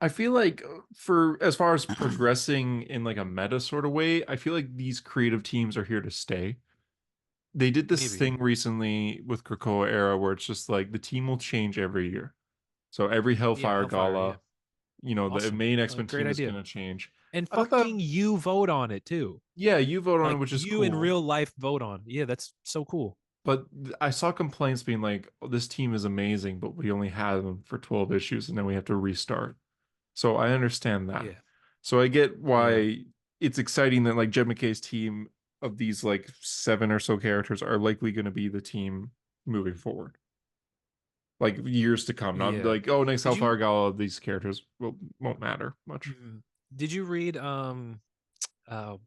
I feel like for as far as progressing in like a meta sort of way, I feel like these creative teams are here to stay. They did this Maybe. thing recently with Krakoa era where it's just like the team will change every year. So every Yeah, Hellfire Hellfire, yeah. Gala, the Awesome. main X-Men Great team is idea. going to change. And I thought, fucking you vote on it too. yeah, you vote on it, Like which is you in cool. real life vote on. Yeah, that's so cool. But I saw complaints being like, oh, this team is amazing, but we only had them for 12 issues and then we have to restart. So I understand that. Yeah. So I get Yeah. why it's exciting that like Jed McKay's team of these like 7 or so characters are likely going to be the team moving forward. Like years to come, not Yeah. like, oh, next Did Hellfire you Gala, these characters won't matter much. mm, did you read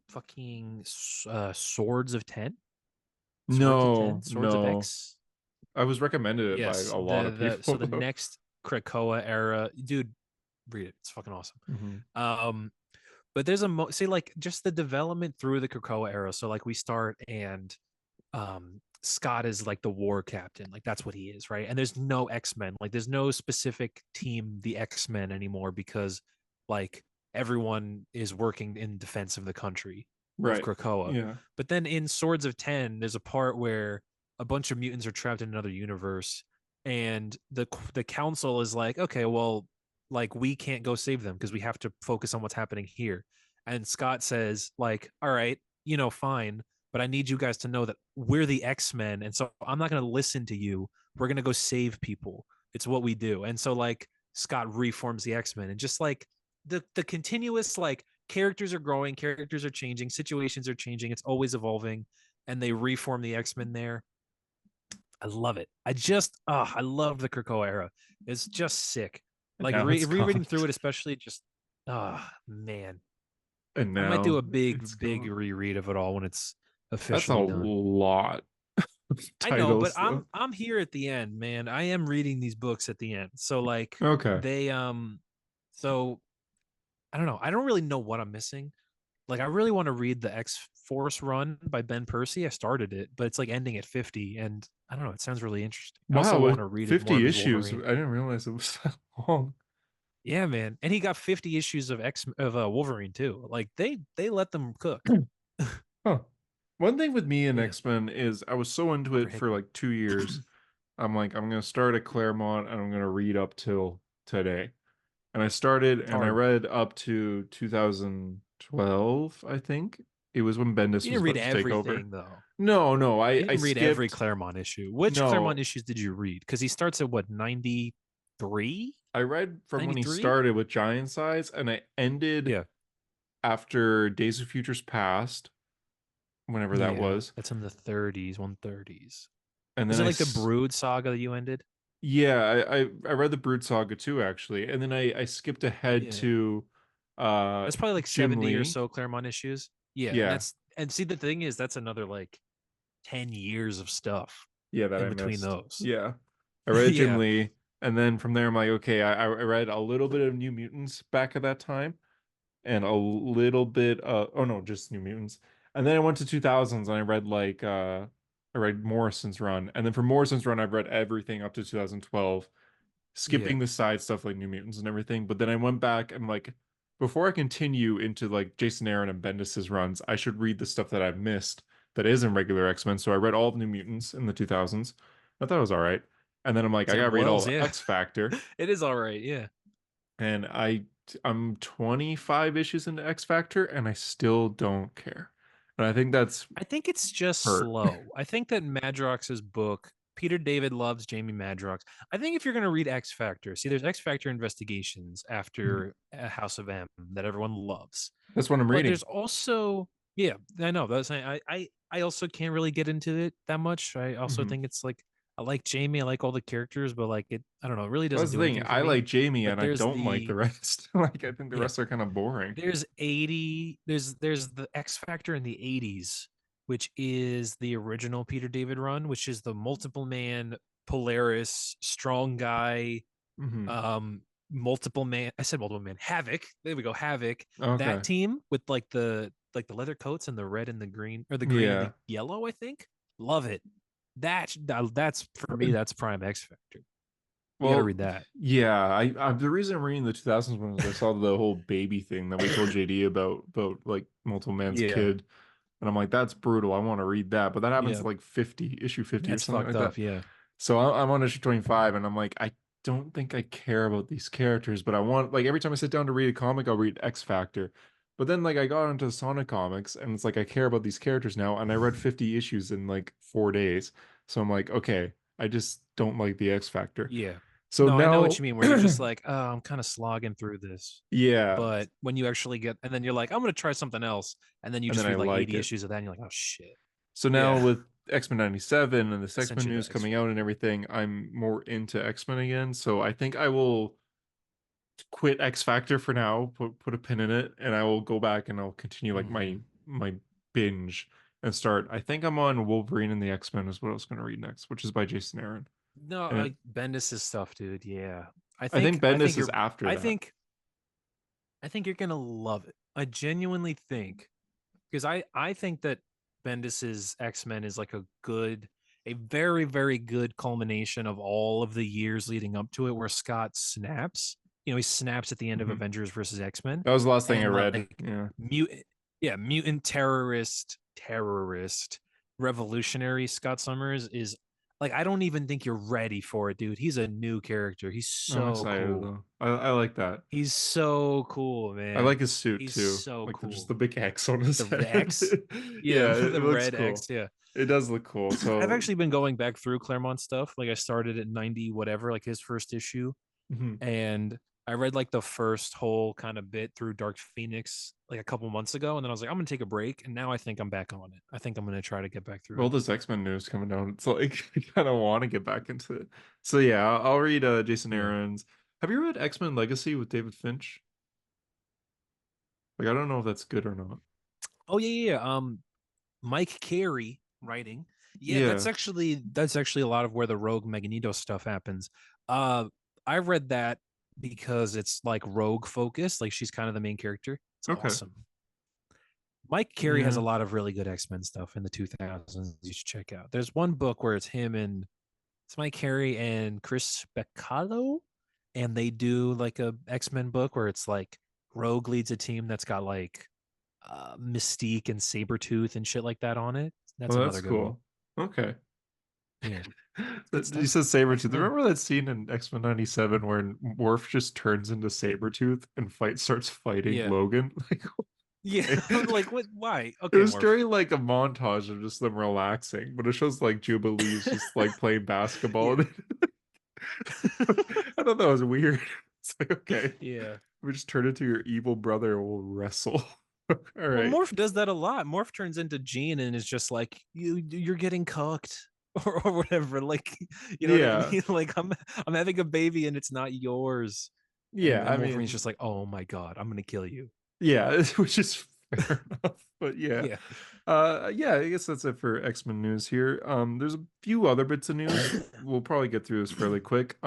fucking Swords of 10? Swords of 10? No, Swords of no. X? I was recommended it by Yes. a lot of So people the though. next Krakoa era, dude, read it. It's fucking awesome. Mhm. Um but there's say like just the development through the Krakoa era. So like we start and Scott is like the war captain, like that's what he is, right? And there's no X-Men, like there's no specific team the X-Men anymore because like everyone is working in defense of the country of Right. Krakoa. Yeah. But then in Swords of 10 there's a part where a bunch of mutants are trapped in another universe and the council is like, okay, well, like we can't go save them because we have to focus on what's happening here. And Scott says like, all right, fine, but I need you guys to know that we're the X-Men. And so I'm not going to listen to you. We're going to go save people. It's what we do. And so like Scott reforms the X-Men and just like the continuous like characters are growing, characters are changing, situations are changing. It's always evolving. And they reform the X-Men there. I love it. I love the Krakoa era. It's just sick. And Like now it's rereading gone. through it, especially just, man. And I might do now a it's big gone. reread of it all when it's That's a officially done. lot of I know, but titles though. I'm here at the end, man. I am reading these books at the end. So like Okay. they so I don't know. I don't really know what I'm missing. Like I really want to read the X Force run by Ben Percy. I started it, but it's like ending at 50 and I don't know, it sounds really interesting. I also Wow, want with to read it more 50 of his issues. I Wolverine. didn't realize it was that long. Yeah, man. And he got 50 issues of Wolverine too. Like they let them cook. Huh. One thing with me and Yeah, X-Men is I was so into Oliver it for Hickman. like 2 years. I'm like, I'm gonna start at Claremont and I'm gonna read up till today. And I started It's and I hard. read up to 2012, I think. It was when Bendis You was didn't read about to take over. everything though. No, no, You I didn't read every skipped. Claremont issue. Which Claremont No, issues did you read? Because he starts at what, 93? I read from when he 93? started with Giant Size and I ended Yeah. after Days of Futures Past, whenever that Yeah. was. That's in the 30s, 130s. And Was then it like the Brood saga that you ended? yeah, I read the Brood Saga too, actually. And then I skipped ahead Yeah. to That's probably like Jim 70 or Lee. so Claremont issues. Yeah. Yeah, And see, the thing is, that's another like 10 years of stuff yeah, that in I between missed. those. Yeah. I read Jim Yeah. Lee, and then from there I'm like, okay, I read a little bit of New Mutants back at that time, and a little bit oh no, just New Mutants. And then I went to 2000s and I read like I read Morrison's run. And then from Morrison's run I've read everything up to 2012, Yeah. skipping the side stuff like New Mutants and everything. But then I went back and like before I continue into like Jason Aaron and Bendis's runs, I should read the stuff that I've missed that is in regular X-Men. So I read all of New Mutants in the 2000s. I thought it was all right. And then I'm like, I Sam gotta read Wells. all Yeah. X Factor. It is all right. Yeah. And I'm 25 issues into X Factor and I still don't care. And I think that's I think it's just hurt. slow. I think that Madrox's book, Peter David loves Jamie Madrox. I think if you're going to read X Factor, see, there's X Factor Investigations after House of M that everyone loves. That's what I'm But reading. there's also, yeah, I know. That's I also can't really get into it that much. I also Mhm. think it's like I like Jamie, I like all the characters, but like I don't know, it really Well, doesn't that's the do thing. anything for I me. like Jamie But and I don't like the rest. Like I think the yeah, rest are kind of boring. there's there's the X Factor in the 80s, which is the original Peter David run, which is the multiple man Polaris strong guy, Hmm. multiple man. I said multiple man Havoc. There we go, Havoc. That Okay. team with like the leather coats and the red and the green, or the green and the Yeah. yellow, I think. Love it. That's for me, that's prime X Factor. You got to Well, read that. yeah. The reason I'm reading the 2000s one is I saw the whole baby thing that we told JD about like multiple man's Yeah. kid, and I'm like, that's brutal. I want to read that, but that happens Yeah. at like 50 issue 50 or That's something fucked like that. up. Yeah. So I'm on issue 25, and I'm like, I don't think I care about these characters, but I want like every time I sit down to read a comic, I'll read X Factor. But then like I got into Sonic comics and it's like I care about these characters now, and I read 50 issues in like 4 days. So I'm like, okay, I just don't like the X Factor. Yeah. So No, I know what now you mean, where you're just like, oh, I'm kind of slogging through this. yeah, But when you actually get, and then you're like, I'm going to try something else. And then you and then just I read like like 80 it. issues of that and you're like, oh, shit. So now Yeah. with X-Men 97 and this X-Men Essentially, news the X coming Factor. out and everything, I'm more into X-Men again. So I think I will quit X Factor for now, put a pin in it, and I will go back and I'll continue like Mhm. my binge and start. I think I'm on Wolverine and the X-Men is what I was going to read next, which is by Jason Aaron. No, And it, Bendis' stuff, dude. Yeah. I think I think Bendis is you're, after I that. think, I think you're going to love it. I genuinely think, because I think that Bendis's X-Men is like a very, very good culmination of all of the years leading up to it, where Scott snaps. He snaps at the end of Mhm. Avengers versus X-Men, That was the last thing I and read. like Yeah. mutant, yeah, mutant terrorist, revolutionary Scott Summers is like, I don't even think you're ready for it, dude. He's a new character. He's I'm so excited cool. though. I like that. He's so cool, I like man. his suit He's too. so Like just the cool. big X on his The head. X, yeah, Yeah, the it looks red cool. X, yeah. It does look cool. I've So actually been going back through Claremont stuff. Like I started at 90 whatever, like his first issue, mhm. and I read like the first whole kind of bit through Dark Phoenix like a couple months ago, and then I was like, I'm gonna take a break, and now I think I'm back on it. I think I'm gonna try to get back through All it. this X-Men news coming down, it's like I kind of want to get back into it. So yeah, I'll read Jason Yeah. Aaron's. Have you read X-Men Legacy with David Finch? Like I don't know if that's good or not. Oh yeah, yeah, yeah. Mike Carey writing. Yeah, Yeah. that's actually a lot of where the Rogue Magneto stuff happens. Uh, I read that because it's like Rogue focused, like she's kind of the main character. It's Okay. awesome. Mike Carey has a Yeah. lot of really good X-Men stuff in the 2000s you should check out. There's one book where it's Mike Carey and Chris Bacalo, and they do like a X-Men book where it's like Rogue leads a team that's got like Mystique and Sabretooth and shit like that on it. That's Well, that's another good one. cool. Okay. Yeah, good You stuff. said Sabretooth. X-Men. Remember that scene in X-Men 97 where Worf just turns into Sabretooth and starts fighting Yeah. Logan? Yeah. Like, Like what? Why? it Okay, was Morph. during like a montage of just them relaxing, but it shows like Jubilee's just like playing basketball. Yeah. I thought that was weird. It's like, okay, Yeah. we just turn into your evil brother and we'll wrestle. All Well, right. Morph does that a lot. Morph turns into Gene and is just like, you're getting cooked or whatever. Like, you know what I Yeah. mean? Like I'm having a baby and it's not yours. Yeah. And I Wolverine's mean, just like, oh my god, I'm gonna kill you. yeah, which is fair enough. But yeah. Yeah. Yeah, I guess that's it for X-Men news here. There's a few other bits of news. We'll probably get through this fairly quick.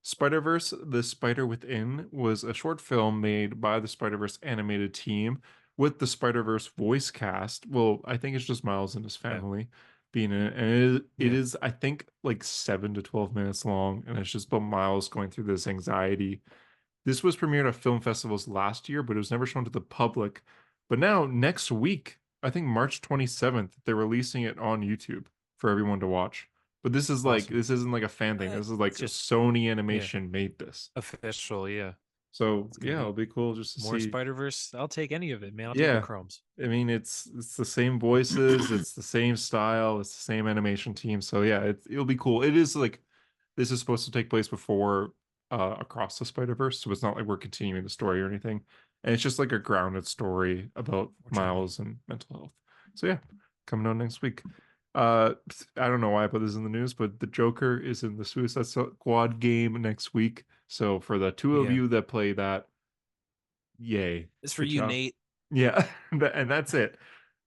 Spider-Verse: The Spider Within was a short film made by the Spider-Verse animated team with the Spider-Verse voice cast. Well, I think it's just Miles and his Yeah. family being in it. And it Yeah. is, I think, like 7 to 12 minutes long. And it's just about Miles going through this anxiety. This was premiered at film festivals last year, but it was never shown to the public. But now, next week, I think March 27th, they're releasing it on YouTube for everyone to watch. But this is like, Awesome. this isn't like a fan thing. This is like It's just, Sony yeah, Animation made this. official. Yeah. So It's gonna yeah, be it'll be cool just to more see. Spider Verse. I'll take any of it, man. I'll take the Yeah, crumbs. I mean it's the same voices, it's the same style, it's the same animation team. So yeah, it'll be cool. It is like this is supposed to take place before Across the Spider-Verse, so it's not like we're continuing the story or anything. And it's just like a grounded story about Fortunately, Miles and mental health. So yeah, coming out next week. I don't know why I put this in the news, but the Joker is in the Suicide Squad game next week. So for the two of yeah. you that play that, yay. It's for Good you, job. Nate. Yeah, and that's it.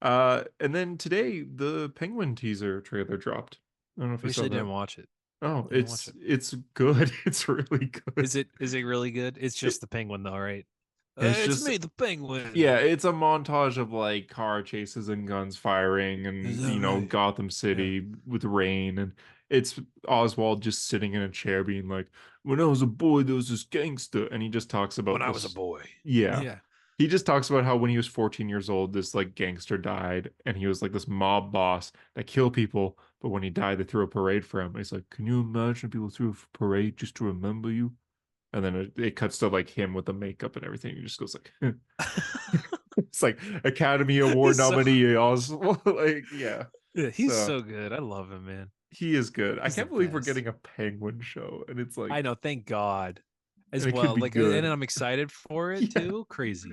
And then today the Penguin teaser trailer dropped. I don't know if you saw Actually, that. didn't watch it. Oh, Didn't watch it. it's good. It's really good. Is it really good? It's It, just the penguin, though, right? it's It's just me, the yeah, penguin. it's a montage of like car chases and guns firing Is and that right? Gotham Yeah. City with rain and it's Oswald just sitting in a chair being like, "When I was a boy, there was this gangster," and he just talks When about I was a this. boy. Yeah, Yeah. He just talks about how when he was 14 years old, this like gangster died, and he was like this mob boss that killed people. But when he died, they threw a parade for him. And he's like, "Can you imagine people threw a parade just to remember you?" And then it cuts to like him with the makeup and everything. He just goes like, it's like Academy Award He's so nominee. Also, like, yeah. yeah, he's So so good. I love him, man. he is good. I He's the can't believe we're best. getting a Penguin show, and it's I like, know, thank God. As and it could well. be Like, and then good. I'm excited for it Yeah. too. Crazy.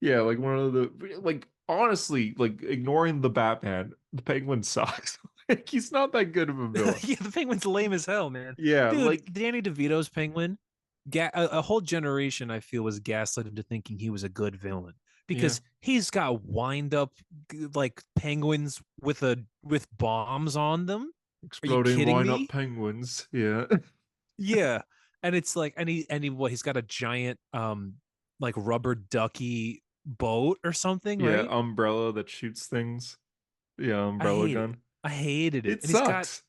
Yeah, like one of the like honestly, like ignoring the Batman, the Penguin sucks. Like he's not that good of a villain. Yeah, the Penguin's lame as hell, man. Yeah, Dude, like Danny DeVito's Penguin, a whole generation I feel was gaslit into thinking he was a good villain yeah, because he's got wind up like penguins with bombs on them. Are you exploding kidding wind up me? penguins. Yeah. Yeah. And it's like and he what he's got a giant like rubber ducky boat or something, Yeah, right? umbrella that shoots things. Yeah, I umbrella hate it. gun. I hated it. It And sucks.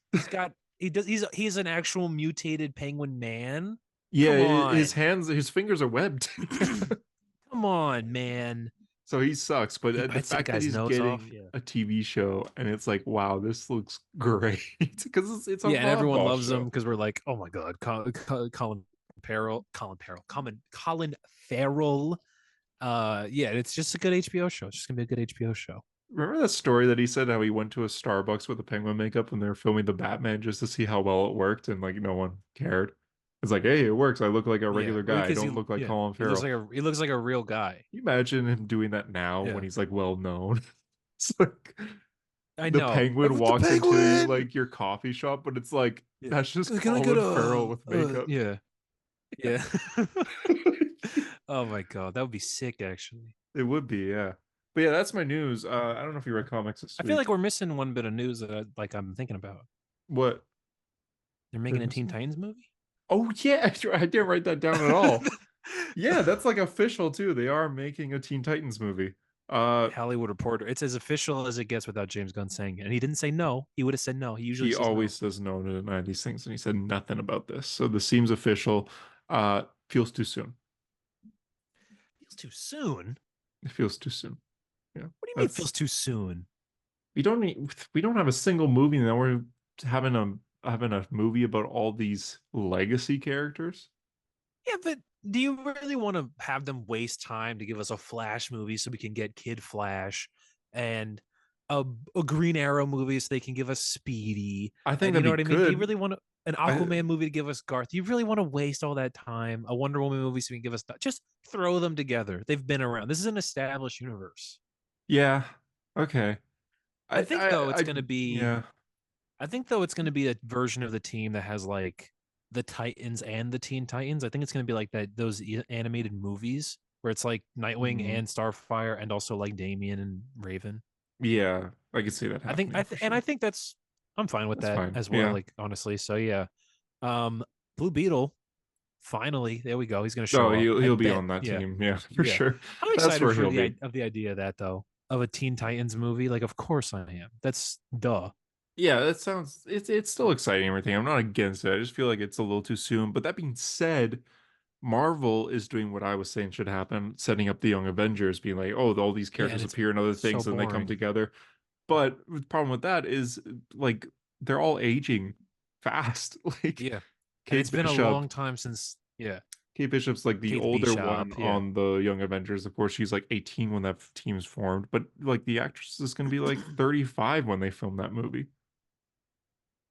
he's an actual mutated penguin man. Yeah, Come his on. hands, his fingers are webbed. Come on, man. So he sucks, but He the bites that fact that guy's he's nose off. getting Yeah. a TV show and it's like, wow, this looks great because it's a Yeah, and mob everyone boss loves him show. because we're like, oh my god, Colin Farrell. Yeah, it's just a good HBO show. It's just gonna be a good HBO show. Remember that story that he said how he went to a Starbucks with a penguin makeup when they were filming the Batman just to see how well it worked and like no one cared. It's like, hey, it works. I look like a Yeah, regular well, guy. I because don't look like Colin Farrell. he looks like a real guy. Can you imagine him doing that now when Yeah, he's like well known? It's like I the know. penguin The walks into penguin. like your coffee shop, but it's like Yeah. that's just Can I get Colin Farrell with makeup. yeah. Yeah. Oh my god, that would be sick actually. It would be, yeah. But yeah, that's my news. I don't know if you read comics this I feel like week. we're missing one bit of news that I'm thinking about. What? They're We're making a Teen missing? Titans movie? Oh yeah, I didn't write that down at all. Yeah, that's like official too. They are making a Teen Titans movie. Hollywood Reporter. It's as official as it gets without James Gunn saying it. And he didn't say no. He would have said no. He usually he says no. always says no to deny these things, and he said nothing about this. So this seems official. Feels too soon. Feels too soon. It feels too soon. Yeah, What do you mean feels that's too soon? we don't have a single movie now. We're having a movie about all these legacy characters. Yeah, but do you really want to have them waste time to give us a Flash movie so we can get Kid Flash and a Green Arrow movie so they can give us Speedy? I think And you that'd know be what I mean? Do you good. really want an I Aquaman movie to give us Garth? Do you really want to waste all that time? A Wonder Woman movie so we can give us just throw them together. They've been around. This is an established universe. Yeah. Okay. I think though it's I going to be yeah. I think though it's going to be a version of the team that has like the Titans and the Teen Titans. I think it's going to be like that those animated movies where it's like Nightwing Mhm. and Starfire and also like Damian and Raven. Yeah, I could see that happening for I sure. think that's I'm fine with That's that fine. as well. Yeah. Like honestly, so yeah. Blue Beetle, finally, there we go. He's going to Oh, show up. I he'll be bet. on that Yeah, team. Yeah, for yeah. sure. I'm That's excited where for he'll be. the idea of that though of a Teen Titans movie. Like, of course I am. That's duh. Yeah, that sounds it's still exciting and everything. I'm not against it. I just feel like it's a little too soon. But that being said, Marvel is doing what I was saying should happen, setting up the Young Avengers, being like, oh, all these Yeah, and characters it's appear in other so things and they come boring. together. But the problem with that is like they're all aging fast. Like Yeah. And Kate it's been a Bishop long time since yeah, Kate Bishop's like the Kate older one Bishop, yeah. on the Young Avengers. Of course, she's like 18 when that team's formed, but like the actress is going to be like 35 when they film that movie.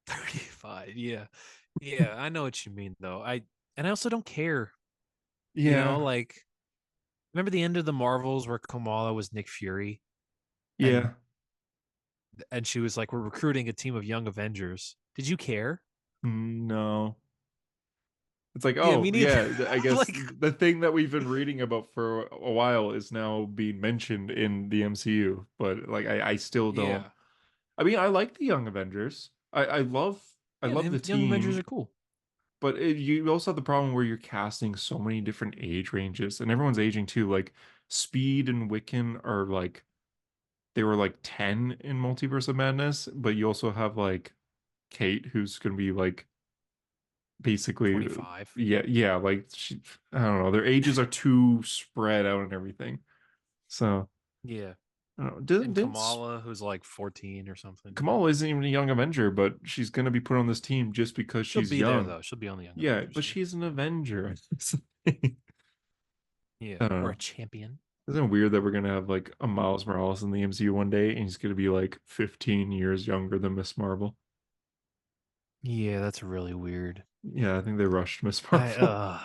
35. Yeah. Yeah, I know what you mean though. I also don't care. You know, Yeah, like remember the end of the Marvels where Kamala was Nick Fury and yeah, she was like, we're recruiting a team of young Avengers. Did you care? no. It's like, Yeah, me oh, neither. yeah, I guess Like, the thing that we've been reading about for a while is now being mentioned in the MCU, but like I still don't. yeah. I mean, I like the Young Avengers. I Yeah, love the the Young Avengers team, are cool. but you also have the problem where you're casting so many different age ranges, and everyone's aging too. Like Speed and Wiccan are like they were like 10 in Multiverse of Madness, but you also have like Kate, who's gonna be like basically 25. yeah, like I don't know, their ages are too spread out and everything. So Yeah. I don't know. Didn't, And didn't Kamala, who's like 14 or something. Kamala isn't even a young Avenger, but she's gonna be put on this team just because She'll she's be there young. though. She'll be on the Young Yeah, Avengers but team. she's an Avenger. Yeah. I don't Or know. a champion. Isn't it weird that we're gonna have like a Miles Morales in the MCU one day and he's gonna be like 15 years younger than Miss Marvel? Yeah, that's really weird. Yeah, I think they rushed Miss I Marvel.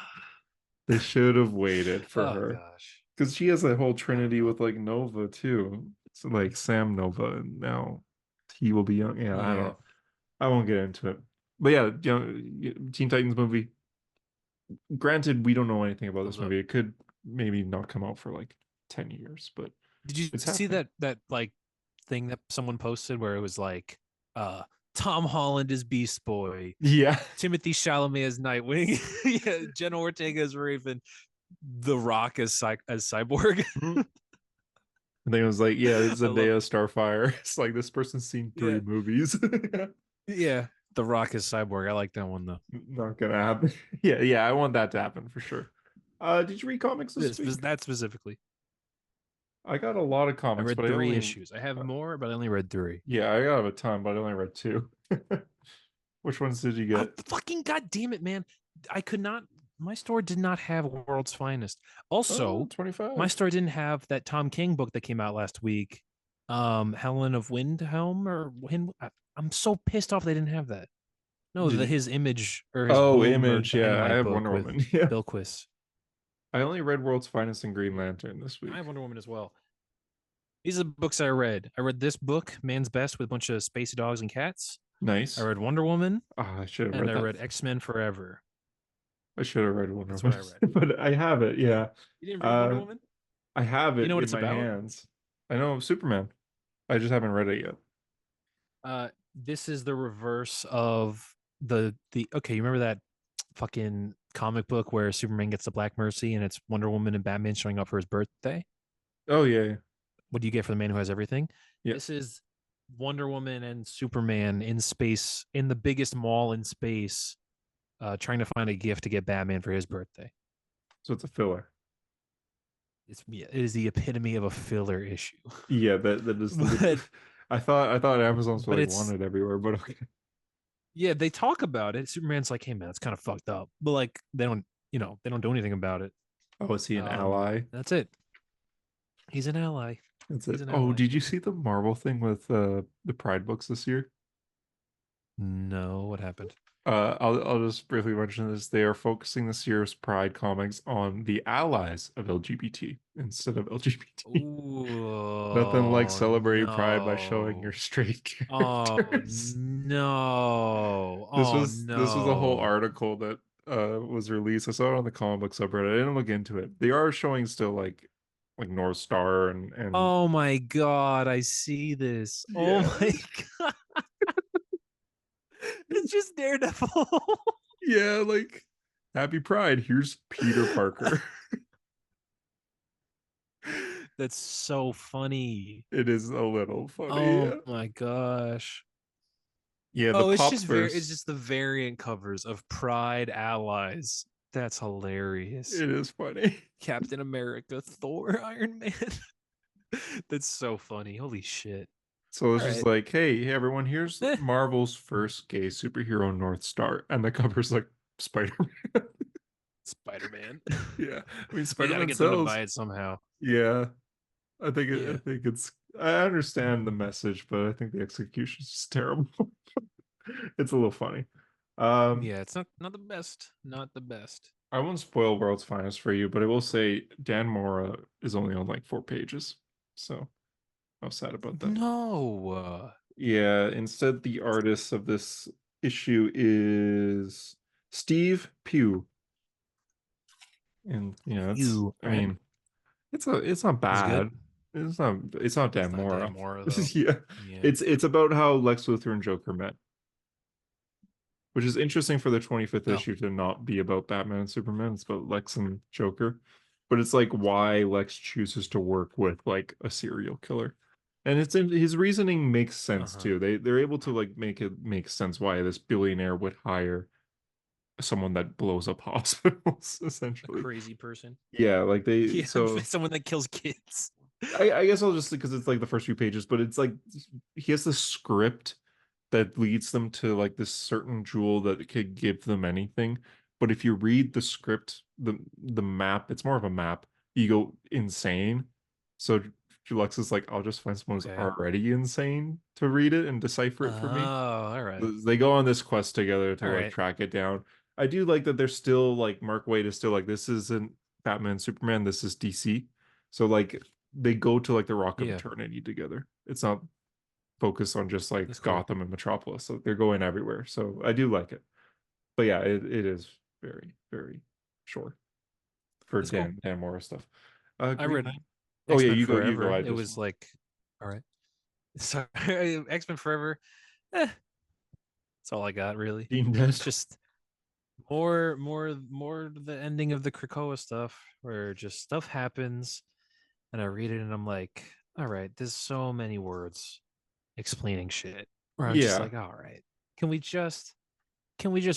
They should have waited for oh her. gosh. Because she has a whole trinity with like Nova too. So like Sam Nova, and now he will be young. Yeah, I don't Yeah. know. I won't get into it. But yeah, Teen Titans movie. Granted, we don't know anything about Thumbs this up. movie. It could maybe not come out for like 10 years, but Did you it's see happening. that like thing that someone posted where it was like uh Tom Holland is Beast Boy, Yeah. Timothy Chalamet as Nightwing, yeah, Jenna Ortega as Raven, The Rock as Cyborg. Mhm. I think it was like, yeah, I love Zendaya Starfire. It's like this person's seen 3 yeah. movies. Yeah. The Rock as Cyborg. I like that one though. Not gonna happen. Yeah, yeah, I want that to happen for sure. Did you read comics this week? That specifically. I got a lot of I comics, read but I 3 only issues. I have more, but I only read 3. yeah, I got a ton, but I only read 2. Which ones did you get? Fucking goddamn it, man! I could not. My store did not have World's Finest. Oh, Also, my 25. store didn't have that Tom King book that came out last week. Helen of Windhelm or Wind. I'm so pissed off they didn't have that. No, Did you? his image or his Oh, Boom or Image. Yeah, I Dynamite have book Wonder with Woman. Yeah, Bilquis. I only read World's Finest and Green Lantern this I week. have Wonder Woman as well. These are the books I read. I read this book, Man's Best, with a bunch of spacey dogs and cats. I Nice. read Wonder Woman, I should have and read I that. read X-Men Forever. I should have read Wonder That's what I Woman, read. but I have it. Yeah, You didn't read Wonder uh, Woman? I have You it know what in it's my about? hands. I know Superman. I just haven't read it yet. This is the reverse of the okay, you remember that fucking comic book where Superman gets the Black Mercy and it's Wonder Woman and Batman showing up for his birthday? Oh yeah, What do you get for the man who has everything? yeah. This is Wonder Woman and Superman in space in the biggest mall in space, trying to find a gift to get Batman for his birthday. So it's a filler. It is the epitome of a filler issue. Yeah, that is. but I thought Amazon's but like it's wanted everywhere, but okay. yeah, they talk about it. Superman's like, hey man, it's kind of fucked up. But like they don't, they don't do anything about it. Oh, is he an ally? That's it. He's an ally. That's He's it. an Oh, ally. did you see the Marvel thing with the Pride books this year? No, what happened? I'll just briefly mention this. They are focusing this year's Pride comics on the allies of LGBT instead of LGBT. Nothing like Oh celebrating Pride by showing your no. straight Oh characters. no. This Oh was this was a whole no. article that was released. I saw it on the comic book subreddit. I didn't look into it. They are showing still like North Star and Oh my god, I see this. Oh yeah. my god. It's just Daredevil. Yeah, like Happy Pride. Here's Peter Parker. That's so funny. It is a little funny. Oh Yeah, my gosh. yeah the Oh, Pops it's verse. just the variant covers of Pride allies. That's hilarious. It is funny. Captain America, Thor, Iron Man. That's so funny. Holy shit. So it's All just right. like, hey, everyone, here's Eh. Marvel's first gay superhero, North Star, and the cover's like Spider-Man. Spider-Man. Yeah, I mean You gotta Spider-Man get them to sells. buy it somehow. Yeah, I Yeah. think it's. I understand the message, but I think the execution is just terrible. It's a little funny. Um, Yeah, it's not the best. Not the best. I won't spoil World's Finest for you, but I will say Dan Mora is only on like 4 pages, so I'm sad about that. No. Yeah, instead the artist of this issue is Steve Pugh. And You. I All right. mean, it's not Is it good? bad. It's not It's Dan not Dan Mora. Mora though. Yeah. Yeah. It's about how Lex Luthor and Joker met, which is interesting for the 25th Oh. issue to not be about Batman and Superman. It's about Lex and Joker. But it's like why Lex chooses to work with like a serial killer. And his reasoning makes sense Uh-huh. too. They're able to like make it make sense why this billionaire would hire someone that blows up hospitals A essentially. crazy person. Yeah, like they Yeah, so someone that kills kids. I guess I'll just because it's like the first few pages, but it's like he has the script that leads them to like this certain jewel that could give them anything. But if you read the script, the map, it's more of a map. You go insane. So Julux is like, I'll just find someone who's Okay. already insane to read it and decipher it for me. Oh, all right. They go on this quest together to All like right. track it down. I do like that they're still like Mark Waid is still like this isn't Batman Superman, this is DC. So like they go to like the Rock of Yeah, Eternity together. It's not focused on just like that's cool. Gotham and Metropolis. So they're going everywhere. So I do like it. But yeah, it is very, very short for That's cool. Dan Morris stuff. I Green read Lantern. Oh yeah, X-Men you go. Forever. I It just was like, all right. So X-Men Forever. Eh, that's all I got really. Gene It's Dead. just more the ending of the Krakoa stuff where just stuff happens and I read it and I'm like, all right, there's so many words explaining shit. Where I'm just Yeah. like, all right, can we just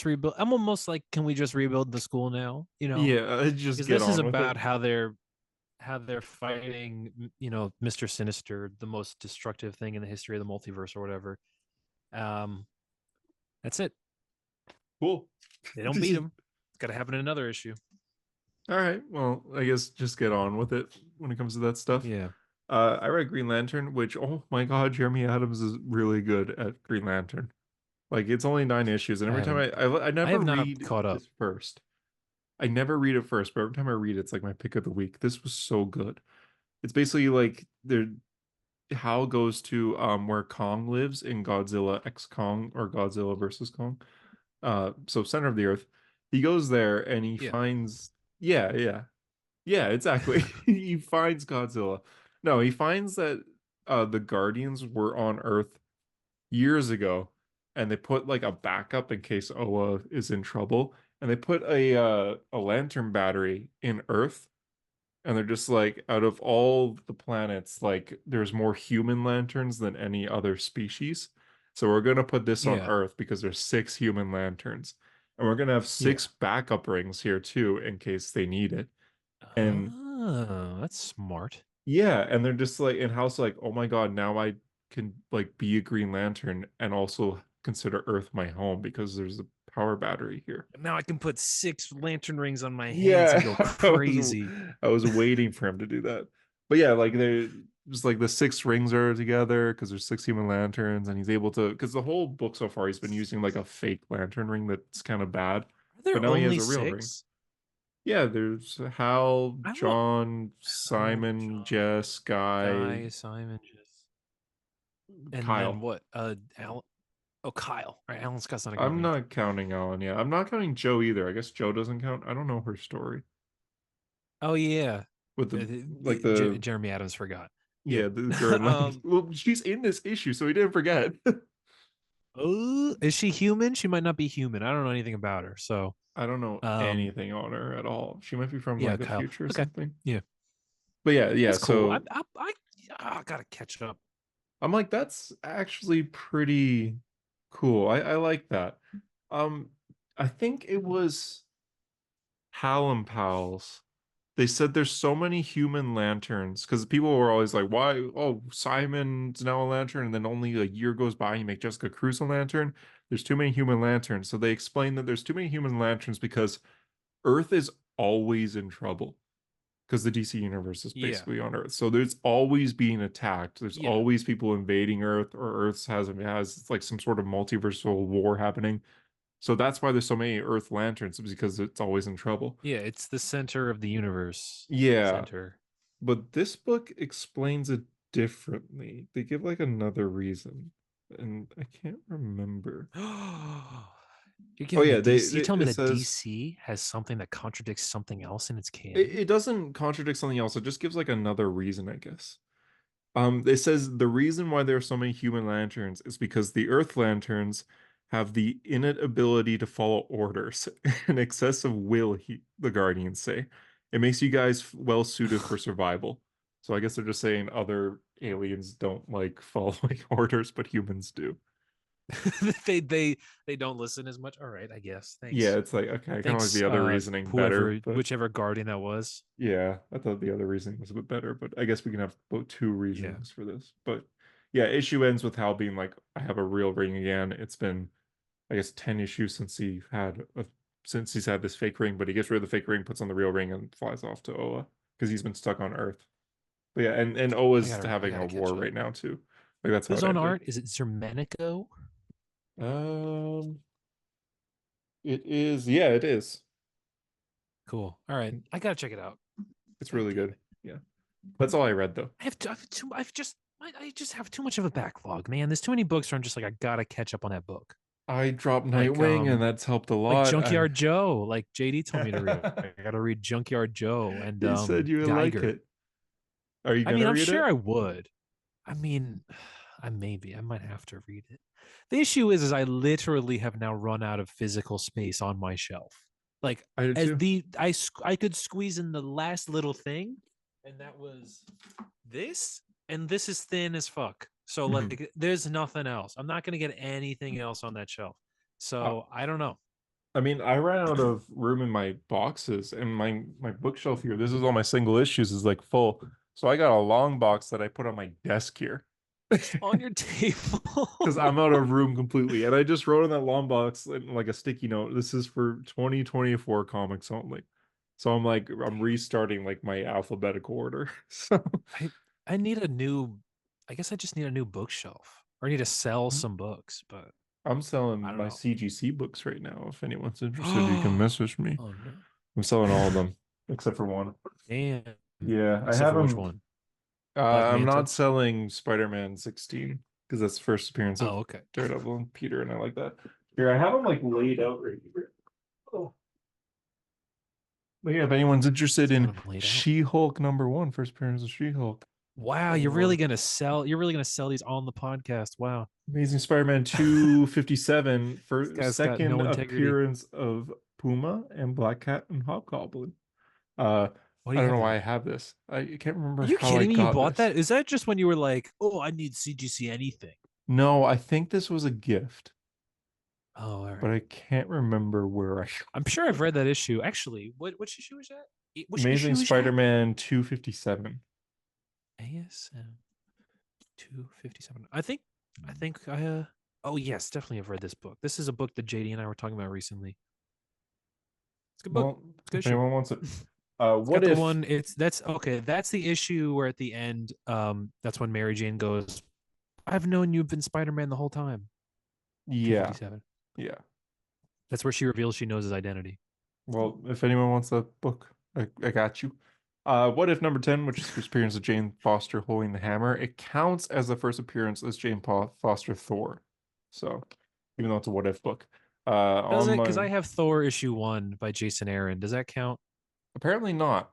rebuild? I'm almost like, can we just rebuild the school now? Yeah, just Because get this is on with it. about how they're fighting, Mr. Sinister, the most destructive thing in the history of the multiverse or whatever. Um, that's it. Cool. They don't beat him. It's got to happen in another issue. All right. Well, I guess just get on with it when it comes to that stuff. Yeah, I read Green Lantern, which oh my God, Jeremy Adams is really good at Green Lantern. Like it's only 9 issues, and I every time haven't. I I never have not read caught up. this first. I never read it first, but every time I read it, it's like my pick of the week. This was so good. It's basically like there Hal goes to where Kong lives in Godzilla X Kong or Godzilla versus Kong. So center of the earth. He goes there and he Yeah. finds yeah, exactly. He finds Godzilla. No, he finds that the Guardians were on Earth years ago and they put like a backup in case Oa is in trouble. And they put a lantern battery in Earth and they're just like out of all the planets, like there's more human lanterns than any other species. So we're gonna put this on Yeah. Earth because there's 6 human lanterns. And we're gonna have Yeah. 6 backup rings here too in case they need it. And Oh, that's smart. yeah, and they're just like in house like, oh my God, now I can like be a Green Lantern and also consider Earth my home because there's a power battery here. Now I can put 6 lantern rings on my hands and Yeah, go crazy. I was waiting for him to do that. But yeah, like they just like the 6 rings are together because there's 6 human lanterns, and he's able to because the whole book so far he's been using like a fake lantern ring that's kind of bad, Are but there now he has only a real ring. 6? Yeah, there's Hal, I want John, Hal, Simon, John, Jess, Guy, Guy, Simon, just and then Kyle. what? Alan. Oh, Kyle. Right, Alan Scott's not a Green I'm Lantern. not counting Alan. Yeah, I'm not counting Joe either. I guess Joe doesn't count. I don't know her story Oh yeah, with the like the Jeremy Adams forgot. Yeah. yeah the girl. um. Well, she's in this issue, so he didn't forget. Oh, is she human? She might not be human. I don't know anything about her. So, I don't know um. anything on her at all. She might be from Yeah, like the Kyle. future or Okay. something. Yeah, But yeah. that's cool. I So I I, I gotta catch up. I'm like, that's actually pretty cool. I like that. Um, I think it was Hal and Pals. They said there's so many human lanterns because people were always like, why? Oh, Simon's now a lantern, and then only a year goes by, and you make Jessica Cruz a lantern. There's too many human lanterns. So they explained that there's too many human lanterns because Earth is always in trouble because the DC universe is Yeah. basically on Earth. So there's always being attacked. There's Yeah. always people invading Earth, or Earth has like some sort of multiversal war happening. So that's why there's so many Earth lanterns, because it's always in trouble. Yeah. It's the center of the universe. Yeah, Center. but this book explains it differently. They give like another reason, and I can't remember. You're Oh giving me yeah, DC. You're telling me it that says DC has something that contradicts something else in its canon? it doesn't contradict something else. It just gives like another reason, I guess. It says the reason why there are so many human lanterns is because the Earth lanterns have the innate ability to follow orders, an excessive will, the Guardians say. It makes you guys well suited for survival. So I guess they're just saying other aliens don't like following orders, but humans do. They don't listen as much. All right, I guess. Yeah, Thanks. it's like, okay, I kind of like Thanks, the other reasoning better, whoever, but whichever guardian that was. yeah, I thought the other reasoning was a bit better, but I guess we can have both two Yeah. reasonings for this. But yeah, issue ends with Hal being like, I have a real ring again. It's been, I guess, 10 issues since he's had this fake ring, but he gets rid of the fake ring, puts on the real ring, and flies off to Oa because he's been stuck on Earth. But yeah, and Oa's I having a gotta war catch up. right now too. Like that's how Who's it on ended. art? Is it Zermanico? Um, it is, yeah, it is. Cool. All right, I gotta check it out. It's God really damn good. it. Yeah, that's all I read though. I just have too much of a backlog, man. There's too many books where I'm just like, I gotta catch up on that book. I dropped Like, Nightwing, and that's helped a like lot. Junkyard Joe, like JD told me to read. I gotta read Junkyard Joe and You said you would like Geiger. it. Are you I mean, gonna I'm read sure it? I would. I mean, I might have to read it. The issue is I literally have now run out of physical space on my shelf. Like I did as too. I could squeeze in the last little thing, and that was this, and this is thin as fuck. So Mhm. like, there's nothing else. I'm not gonna get anything else on that shelf. Uh, So I don't know. I mean, I ran out of room in my boxes, and my bookshelf here. This is all my single issues is like full. So I got a long box that I put on my desk here. On your Because table. I'm out of room completely. And I just wrote on that long box like a sticky note. This is for 2024 comics only. So I'm like, I'm restarting like my alphabetical order. So I I need a new. I guess I just need a new bookshelf, or I need to sell some books. But I'm I selling don't my know. CGC books right now. If anyone's interested, you can message me. Oh no! I'm selling all of them except for one. Damn. Yeah, I Except have for which them. one? Black I'm not Manta. selling Spider-Man 16 because that's the first appearance of Oh, okay. Daredevil and Peter, and I like that. Here, I have them like laid out right here. Oh. But yeah, if anyone's interested You in have them laid out. She-Hulk #1, first appearance of She-Hulk, Wow, you're or really gonna sell. You're really gonna sell these on the podcast. Wow, Amazing Spider-Man 257 this for guy's got second no integrity. appearance of Puma and Black Cat and Hobgoblin. Uh, Why do I you don't have know why I that? have this. I can't remember Are you how I kidding me? You got bought this. that? Is that just when you were like, "Oh, I need CGC anything"? No, I think this was a gift, Oh, all but right. I can't remember where I I'm sure I've read that issue. Actually, which issue is that? Which Amazing issue is that? Spider-Man 257. ASM 257. I think oh yes, definitely have read this book. This is a book that JD and I were talking about recently. It's a good book. Well, It's a good if issue. anyone wants it. It's What got the if? one it's that's okay. That's the issue where at the end, that's when Mary Jane goes, I've known you've been Spider-Man the whole time. Yeah, 257. yeah. That's where she reveals she knows his identity. Well, if anyone wants that book, I got you. What if #10, which is the first appearance of Jane Foster holding the hammer, it counts as the first appearance as Jane Foster Thor. So, even though it's a what if book, Does on it? Because my I have Thor issue 1 by Jason Aaron. Does that count? apparently not.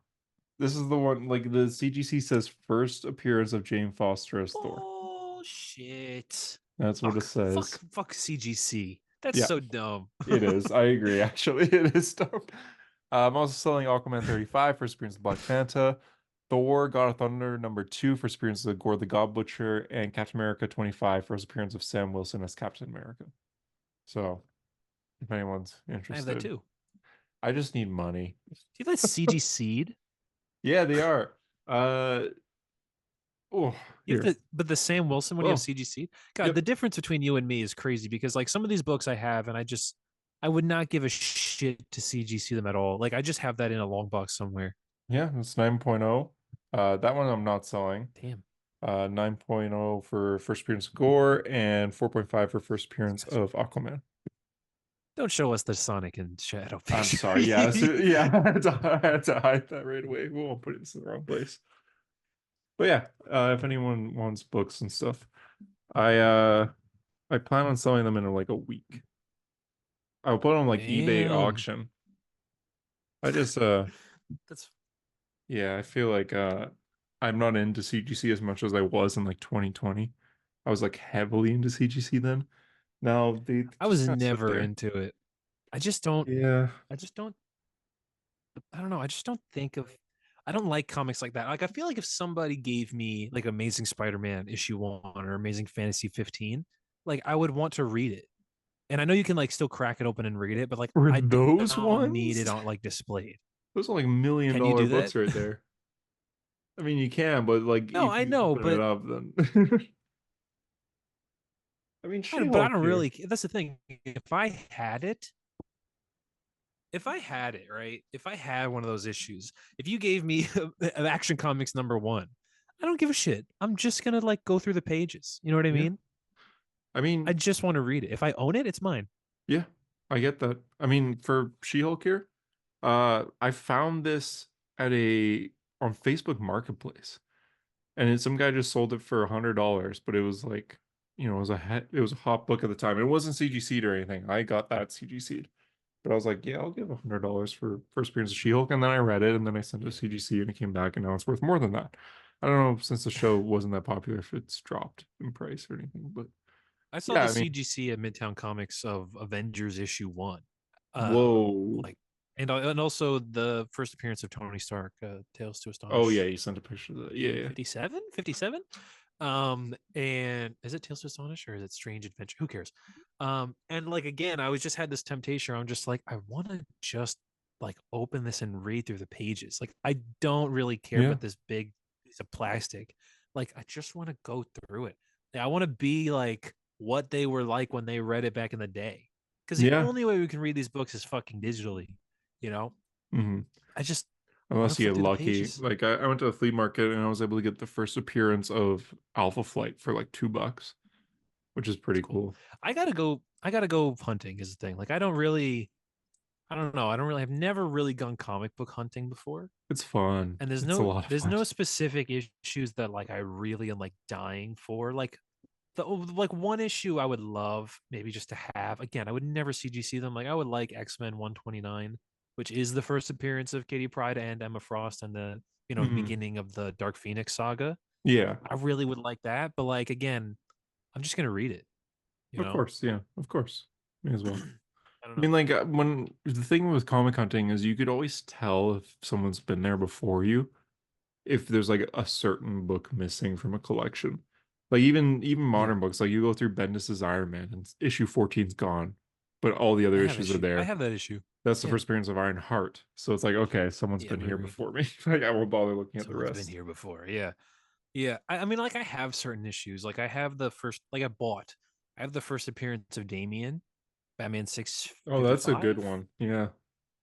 This is the one like the CGC says first appearance of Jane Foster as Thor. Bullshit. That's what it says. Fuck CGC. That's Yeah, so dumb. it is. I agree. Actually, it is dumb. I'm also selling Aquaman 35 for appearance of Black Manta, Thor: God of Thunder #2 for appearance of Gore the God Butcher, and Captain America 25 for his appearance of Sam Wilson as Captain America. So, if anyone's I have that interested, too. I just need money. Do you have that CG Seed? Yeah, they are. Oh, You have here. but the Sam Wilson when you have Oh, CG Seed? God, the yep. difference between you and me is crazy because like some of these books I have and I would not give a shit to CGC them at all. Like I just have that in a long box somewhere. Yeah, it's 9.0. That one I'm not selling. Damn. 9.0 for first appearance of Gore and 4.5 for first These appearance guys are of Aquaman. Don't show us the Sonic and Shadow I'm picture. sorry. Yeah, yeah, I had to hide that right away. We won't put it in the wrong place. But yeah, if anyone wants books and stuff, I uh I plan on selling them in like a week. I'll put on like eBay Damn. auction. I just That's yeah, I feel like I'm not into CGC as much as I was in like 2020. I was like heavily into CGC then. Now they I just was kind of sit never there. into it. I just don't Yeah. I just don't I don't know. I just don't think of I don't like comics like that. Like I feel like if somebody gave me like Amazing Spider-Man issue 1 or Amazing Fantasy 15, like I would want to read it. And I know you can like still crack it open and read it, but like Were I those don't need it ones? on like displayed. Those are like million Can you dollar do that? books right there. I mean, you can, but like No, if I you know, open it but up, then I mean, but I She-Hulk don't here. really. That's the thing. If I had it, right? If I had one of those issues, if you gave me an Action Comics #1, I don't give a shit. I'm just gonna like go through the pages. You know what I Yeah, mean? I I mean, just want to read it. If I own it, it's mine. yeah, I get that. I mean, for She-Hulk here, I found this at a on Facebook Marketplace, and some guy just sold it for $100, but it was like, it was it was a hot book at the time. It wasn't CGC'd or anything. I got that CGC'd. But I was like, yeah, I'll give $100 for first appearance of She-Hulk, and then I read it, and then I sent it to CGC, and it came back, and now it's worth more than that. I don't know since the show wasn't that popular if it's dropped in price or anything, but I saw yeah, the I mean, CGC at Midtown Comics of Avengers #1. whoa. Like and also the first appearance of Tony Stark, Tales to Oh yeah, Astonish you sent a picture of that. Yeah, yeah. 57? 57? And is it Tales to Astonish or is it Strange Adventure? Who cares? And like again, I was just had this temptation. I'm just like, I want to just like open this and read through the pages. Like I don't really care Yeah. about this big piece of plastic. Like I just want to go through it. I want to be like what they were like when they read it back in the day. Because the Yeah. only way we can read these books is fucking digitally, you know? Hmm. I just want to Unless you flip get through the lucky. pages. Like I went to a flea market and I was able to get the first appearance of Alpha Flight for like $2, which is It's pretty cool. cool. I gotta go hunting is the thing. Like I don't know. I've never really gone comic book hunting before. It's fun. And It's a lot of there's fun. no specific issues that like I really am like dying for. Like like one issue I would love maybe just to have. Again, I would never CGC them. Like I would like X-Men 129, which is the first appearance of Kitty Pryde and Emma Frost and the Hmm. beginning of the Dark Phoenix saga. Yeah. I really would like that, but like again, I'm just gonna read it, you Of know? course, yeah, of course. Me as well. I don't I know. mean, like when the thing with comic hunting is you could always tell if someone's been there before you, if there's like a certain book missing from a collection. Like even Yeah. modern books, like you go through Bendis's Iron Man and issue 14's gone, but all the other issues are I there. have that issue. That's the Yeah. first appearance of Iron Heart. So it's like, okay, someone's Yeah, been right, here right. before me. Like I won't bother looking at the Someone's been rest. here before. Yeah. Yeah. I mean, like I have certain issues. Like I have the first like I have the first appearance of Damien, Batman Oh, that's a good 655. one. Yeah.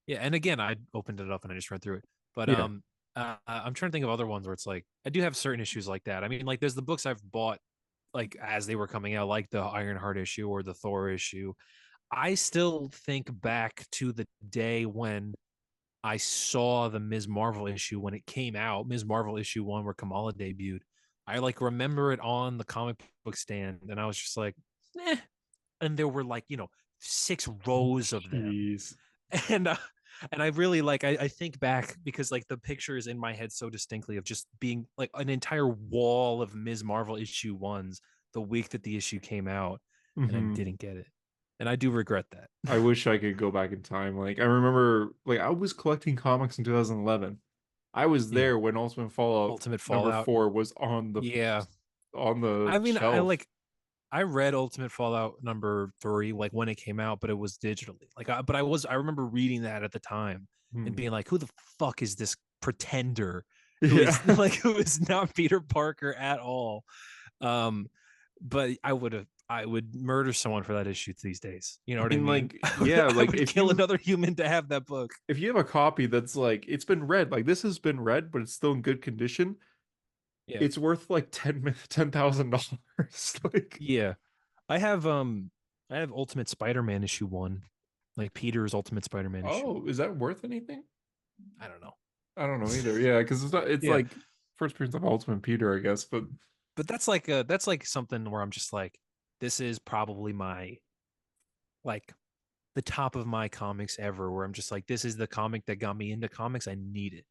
Yeah, and again, I opened it up and I just read through it. But Yeah. I'm trying to think of other ones where it's like I do have certain issues like that. I mean, like there's the books I've bought like as they were coming out, like the Ironheart issue or the Thor issue. I still think back to the day when I saw the Ms. Marvel issue when it came out, Ms. Marvel issue 1 where Kamala debuted. I like remember it on the comic book stand, and I was just like, eh. And there were like 6 rows of them, Jeez. and and I really like I think back because like the picture is in my head so distinctly of just being like an entire wall of Ms. Marvel issue 1s the week that the issue came out, and I Hmm. didn't get it, and I do regret that. I wish I could go back in time. Like I remember, like I was collecting comics in 2011. I was Yeah, there when Ultimate Fallout Ultimate number Fallout. 4 was on Yeah, the I mean, shelf. I read Ultimate Fallout #3 like when it came out, but it was digitally. Like, but I remember reading that at the time and Hmm. being like, "Who the fuck is this pretender who Yeah. is like who is not Peter Parker at all?" Um, but I would murder someone for that issue these days. You know I what I mean, mean? like, yeah, I like would kill another human to have that book. if you have a copy that's like it's been read, like this has been read, but it's still in good condition, Yeah, it's worth like $10,000. Like, yeah. I have Ultimate Spider-Man #1, like Peter's Ultimate Spider-Man issue. oh, is that worth anything? I don't know. I don't know either. Yeah, because it's not. It's Yeah, like first appearance of Ultimate Peter, I guess. But but that's like something where I'm just like, this is probably my like the top of my comics ever. Where I'm just like, this is the comic that got me into comics. I need it.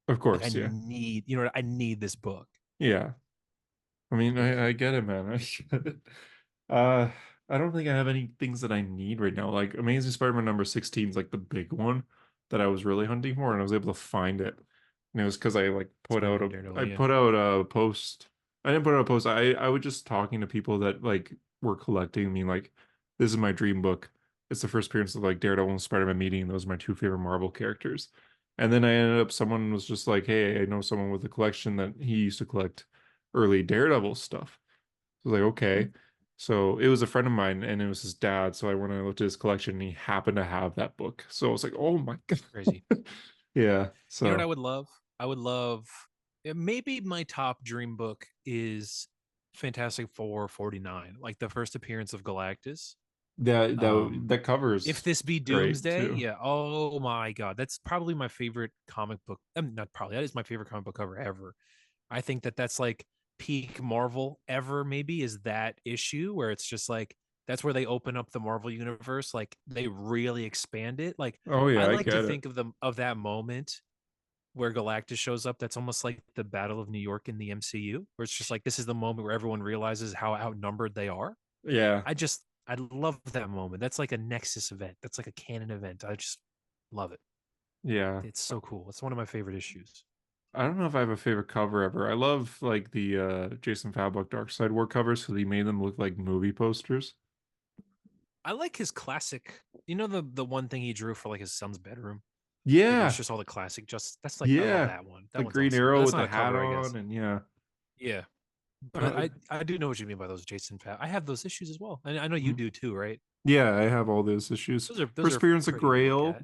of Like I course, yeah, need, I need this book. yeah. I mean, Yeah. I get it, man. I get it. Uh, I don't think I have any things that I need right now. Like Amazing Spider-Man number 16 is like the big one that I was really hunting for, and I was able to find it. And it was because I like Spider-Man Daredevil. I Yeah. put out a post. I didn't put out a post. I was just talking to people that like were collecting. I mean, like, this is my dream book. It's the first appearance of like Daredevil and Spider-Man meeting. Those are my two favorite Marvel characters. And then I ended up, someone was just like, hey, I know someone with a collection that he used to collect early Daredevil stuff. So I was like, okay. So it was a friend of mine and it was his dad. So I went and looked at his collection and he happened to have that book. So I was like, oh my God. Crazy. Yeah. You know what I So would love? I would love maybe my top dream book is Fantastic Four 49, like the first appearance of Galactus. that If covers this be great Doomsday, too. yeah. Oh my god, that's probably my favorite comic book. Not probably. That is my favorite comic book cover ever. I think that that's like peak Marvel ever. Maybe is that issue where it's just like that's where they open up the Marvel universe. Like they really expand it. Like Oh I yeah, I like to get it. think of that moment where Galactus shows up. That's almost like the Battle of New York in the MCU, where it's just like this is the moment where everyone realizes how outnumbered they are. Yeah. I love that moment. That's like a Nexus event. That's like a canon event. I just love it. Yeah. It's so cool. It's one of my favorite issues. I don't know if I have a favorite cover ever. I love like the Jason Fabok Dark Side War covers because he made them look like movie posters. I like his classic. You know the one thing he drew for like his son's bedroom. Like it's Yeah. just all the classic. Just that's like I love Yeah. that one. The That one's Green awesome. But Arrow that's with not the a hat cover, I guess. on and yeah. Yeah, but Uh, I do know what you mean by those Jason Fab. I have those issues as well, and I know you mhm. do too, right? Yeah, I have all those issues. Those First are appearance of pretty to look Grail,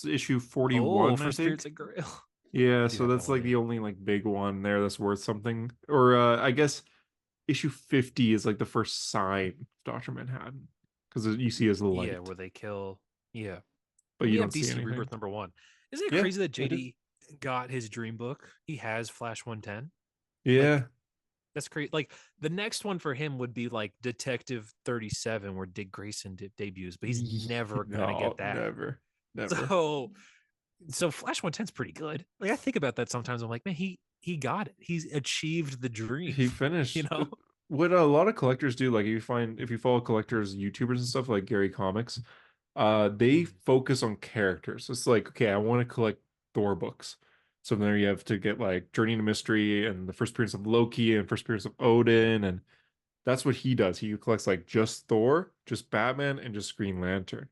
at. issue Oh, 41, I First Spirits think. of Grail. Yeah, I do so have that that's one. like Yeah. the only like big one there that's worth something. Or I guess issue 50 is like the first sign of Dr. Manhattan because you see his Yeah, light, where they kill. Yeah. but And you we have don't see DC anything. Rebirth #1. Isn't it Yeah, crazy that it is. JD got his dream book? He has Flash 110. Like, Yeah. that's crazy. Like, the next one for him would be like Detective 37, where Dick Grayson debuts, but he's never gonna get No, that. never. Never. So, so Flash 110's pretty good. Like, I think about that sometimes. I'm like, man, he got it. He's achieved the dream. He You finished know? what a lot of collectors do, like if you follow collectors, YouTubers and stuff like Gary Comics, they Mm. focus on characters. It's like, okay, I want to collect Thor books. So there you have to get like Journey to Mystery and the first appearance of Loki and first appearance of Odin, and that's what he does. He collects like just Thor, just Batman, and just Green Lantern.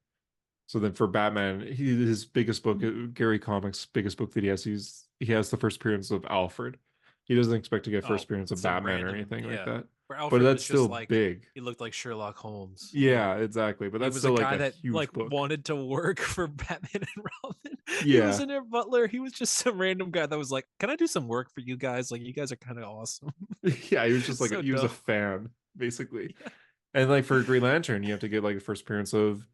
So then for Batman, his biggest book, Gary Comics' biggest book that he has the first appearance of Alfred. He doesn't expect to get first Oh, appearance of some Batman or random, anything like yeah. that. Where But Alfred that's was just still like big. he looked like Sherlock Holmes. Yeah. Yeah, exactly. But He that's was a still like guy a that huge like book. wanted to work for Batman and Robin. He Yeah. wasn't their butler. He was just some random guy that was like, "Can I do some work for you guys? Like, you guys are kind of awesome." Yeah, he was just like So he was a dumb. fan, basically. Yeah. And like for Green Lantern, you have to get like the first appearance of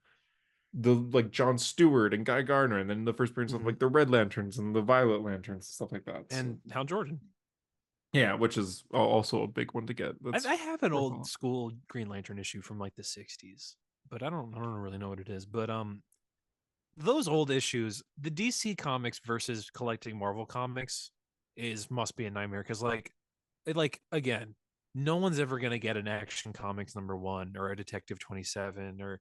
the like John Stewart and Guy Gardner, and then the first appearance of Mhm. like the Red Lanterns and the Violet Lanterns, stuff like that. So And Hal Jordan. yeah, which is also a big one to get. I That's have an worth a old lot. school Green Lantern issue from like the '60s, but I don't really know what it is. But those old issues, the DC comics versus collecting Marvel comics is must be a nightmare because like again, no one's ever gonna get an Action Comics #1 or a Detective 27 or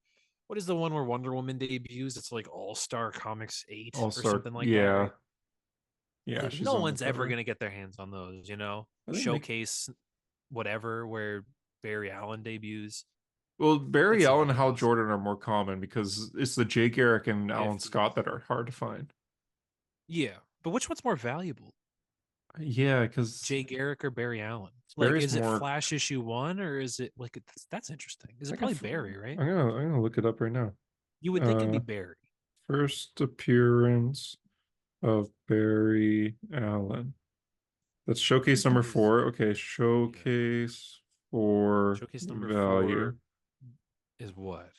what is the one where Wonder Woman debuts? It's like All Star Comics 8 All or Star, something like that, yeah, right? yeah, Like she's no on the one's ever cover. gonna get their hands on those, you know? I think Nick. Showcase whatever where Barry Allen debuts. Well, Barry That seems Allen and like Hal awesome. Jordan are more common because it's the Jake Eric and Alan Scott 50s. that are hard to find. Yeah. But which one's more valuable? Yeah, because Jay Garrick or Barry Allen? Like, Barry's is it more. Flash issue 1 or is it like that's interesting? Is it I can. probably Barry, right? I'm gonna look it up right now. You would think it'd be Uh, Barry. First appearance of Barry Allen. That's showcase number Is 4. Okay, yeah. showcase for Showcase #4 value. is what?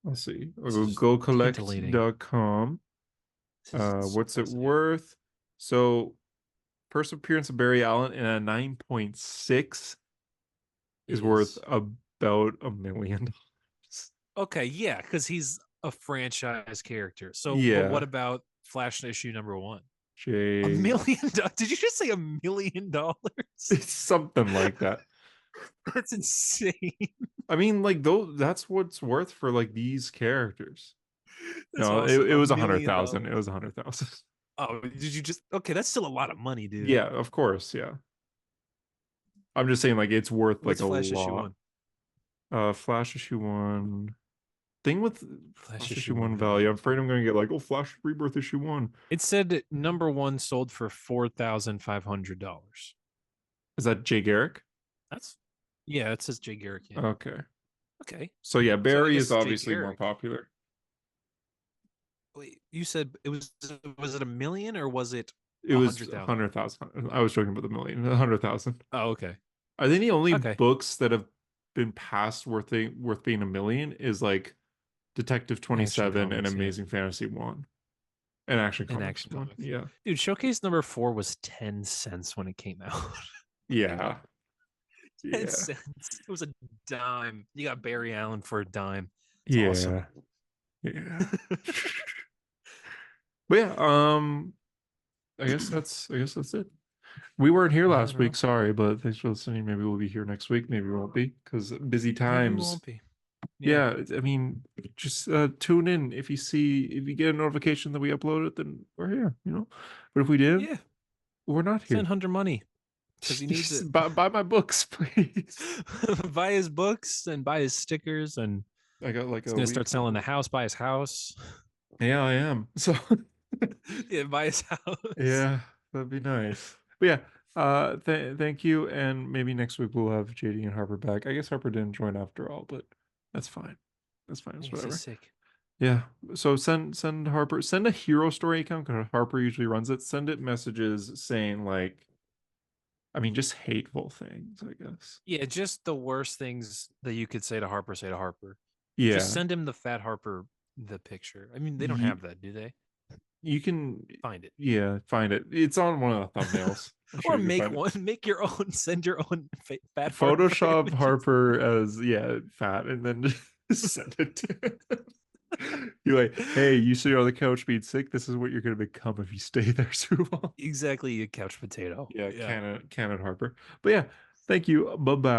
Let's see. This is titillating. GoCollect.com. What's it Fascinating. worth? So, first appearance of Barry Allen in a 9.6 is worth Is about $1 million. okay, yeah, because he's a franchise character. So, but what Yeah, about Flash issue #1? A Jay. million dollars? Did you just say $1 million? It's something like that. That's insane. I mean, like that's what's worth for like these characters. That's No, awesome. it A was a hundred million thousand. It dollars. was 100,000. Oh, did you just okay? That's still a lot of money, dude. Yeah, of course. Yeah, I'm just saying like it's worth like What's a Flash issue lot. one? Flash issue 1. Thing with Flash Flash issue issue 1 1 value. value, I'm afraid I'm gonna get like, oh, Flash Rebirth issue 1. It said number 1 sold for $4,500. Is that Jay Garrick? That's yeah, it says Jay Garrick. Yeah. Okay. Okay. So yeah, So I Barry is guess Jay obviously more Garrick. popular. Wait, you said it was it a million or was it It was 100,000? 100,000. I was joking about the million. 100,000. Oh, okay. I think the only Okay. books that have been passed worth being a million is like Detective 27 and Comics, yeah. Amazing Fantasy 1. And Action And Comics Action 1. Comics. Yeah. Dude, Showcase number 4 was 10 cents when it came out. Yeah. 10 Yeah. cents. It was a dime. You got Barry Allen for a dime. It's Yeah. awesome. Yeah. But yeah, I guess that's it. We weren't here Yeah, I last don't week, know. sorry, but thanks for listening. Maybe we'll be here next week. Maybe we won't be because busy Maybe we times. won't be. Yeah, I mean, just tune in if you get a notification that we upload it, then we're here, you know. But if we didn't, Yeah. we're not here. Send Hunter money because he needs Just it. buy my books, please. Buy his books and buy his stickers, and I got like he's a gonna week. start selling the house. Buy his house. Yeah, I am. So Yeah, buy his house. yeah, that'd be nice. But yeah, thank you, and maybe next week we'll have JD and Harper back. I guess Harper didn't join after all, but that's fine. That's fine. It's He's whatever. sick. Yeah. So send Harper, send a hero story account because Harper usually runs it. Send it messages saying like, I mean, just hateful things, I guess. Yeah, just the worst things that you could say to Harper. Say to Harper. Yeah. Just send him the fat Harper the picture. I mean, they don't have that, do they? You can Find it. Yeah, find it. It's on one of the thumbnails. Or make one. Make your own. Send your own fat Photoshop Harper Harper as fat, and then just send it to him. You're like, hey, you sit on the couch being sick. This is what you're gonna become if you stay there too long. Exactly, a couch potato. Yeah, Canon Harper. But yeah, thank you. Bye bye.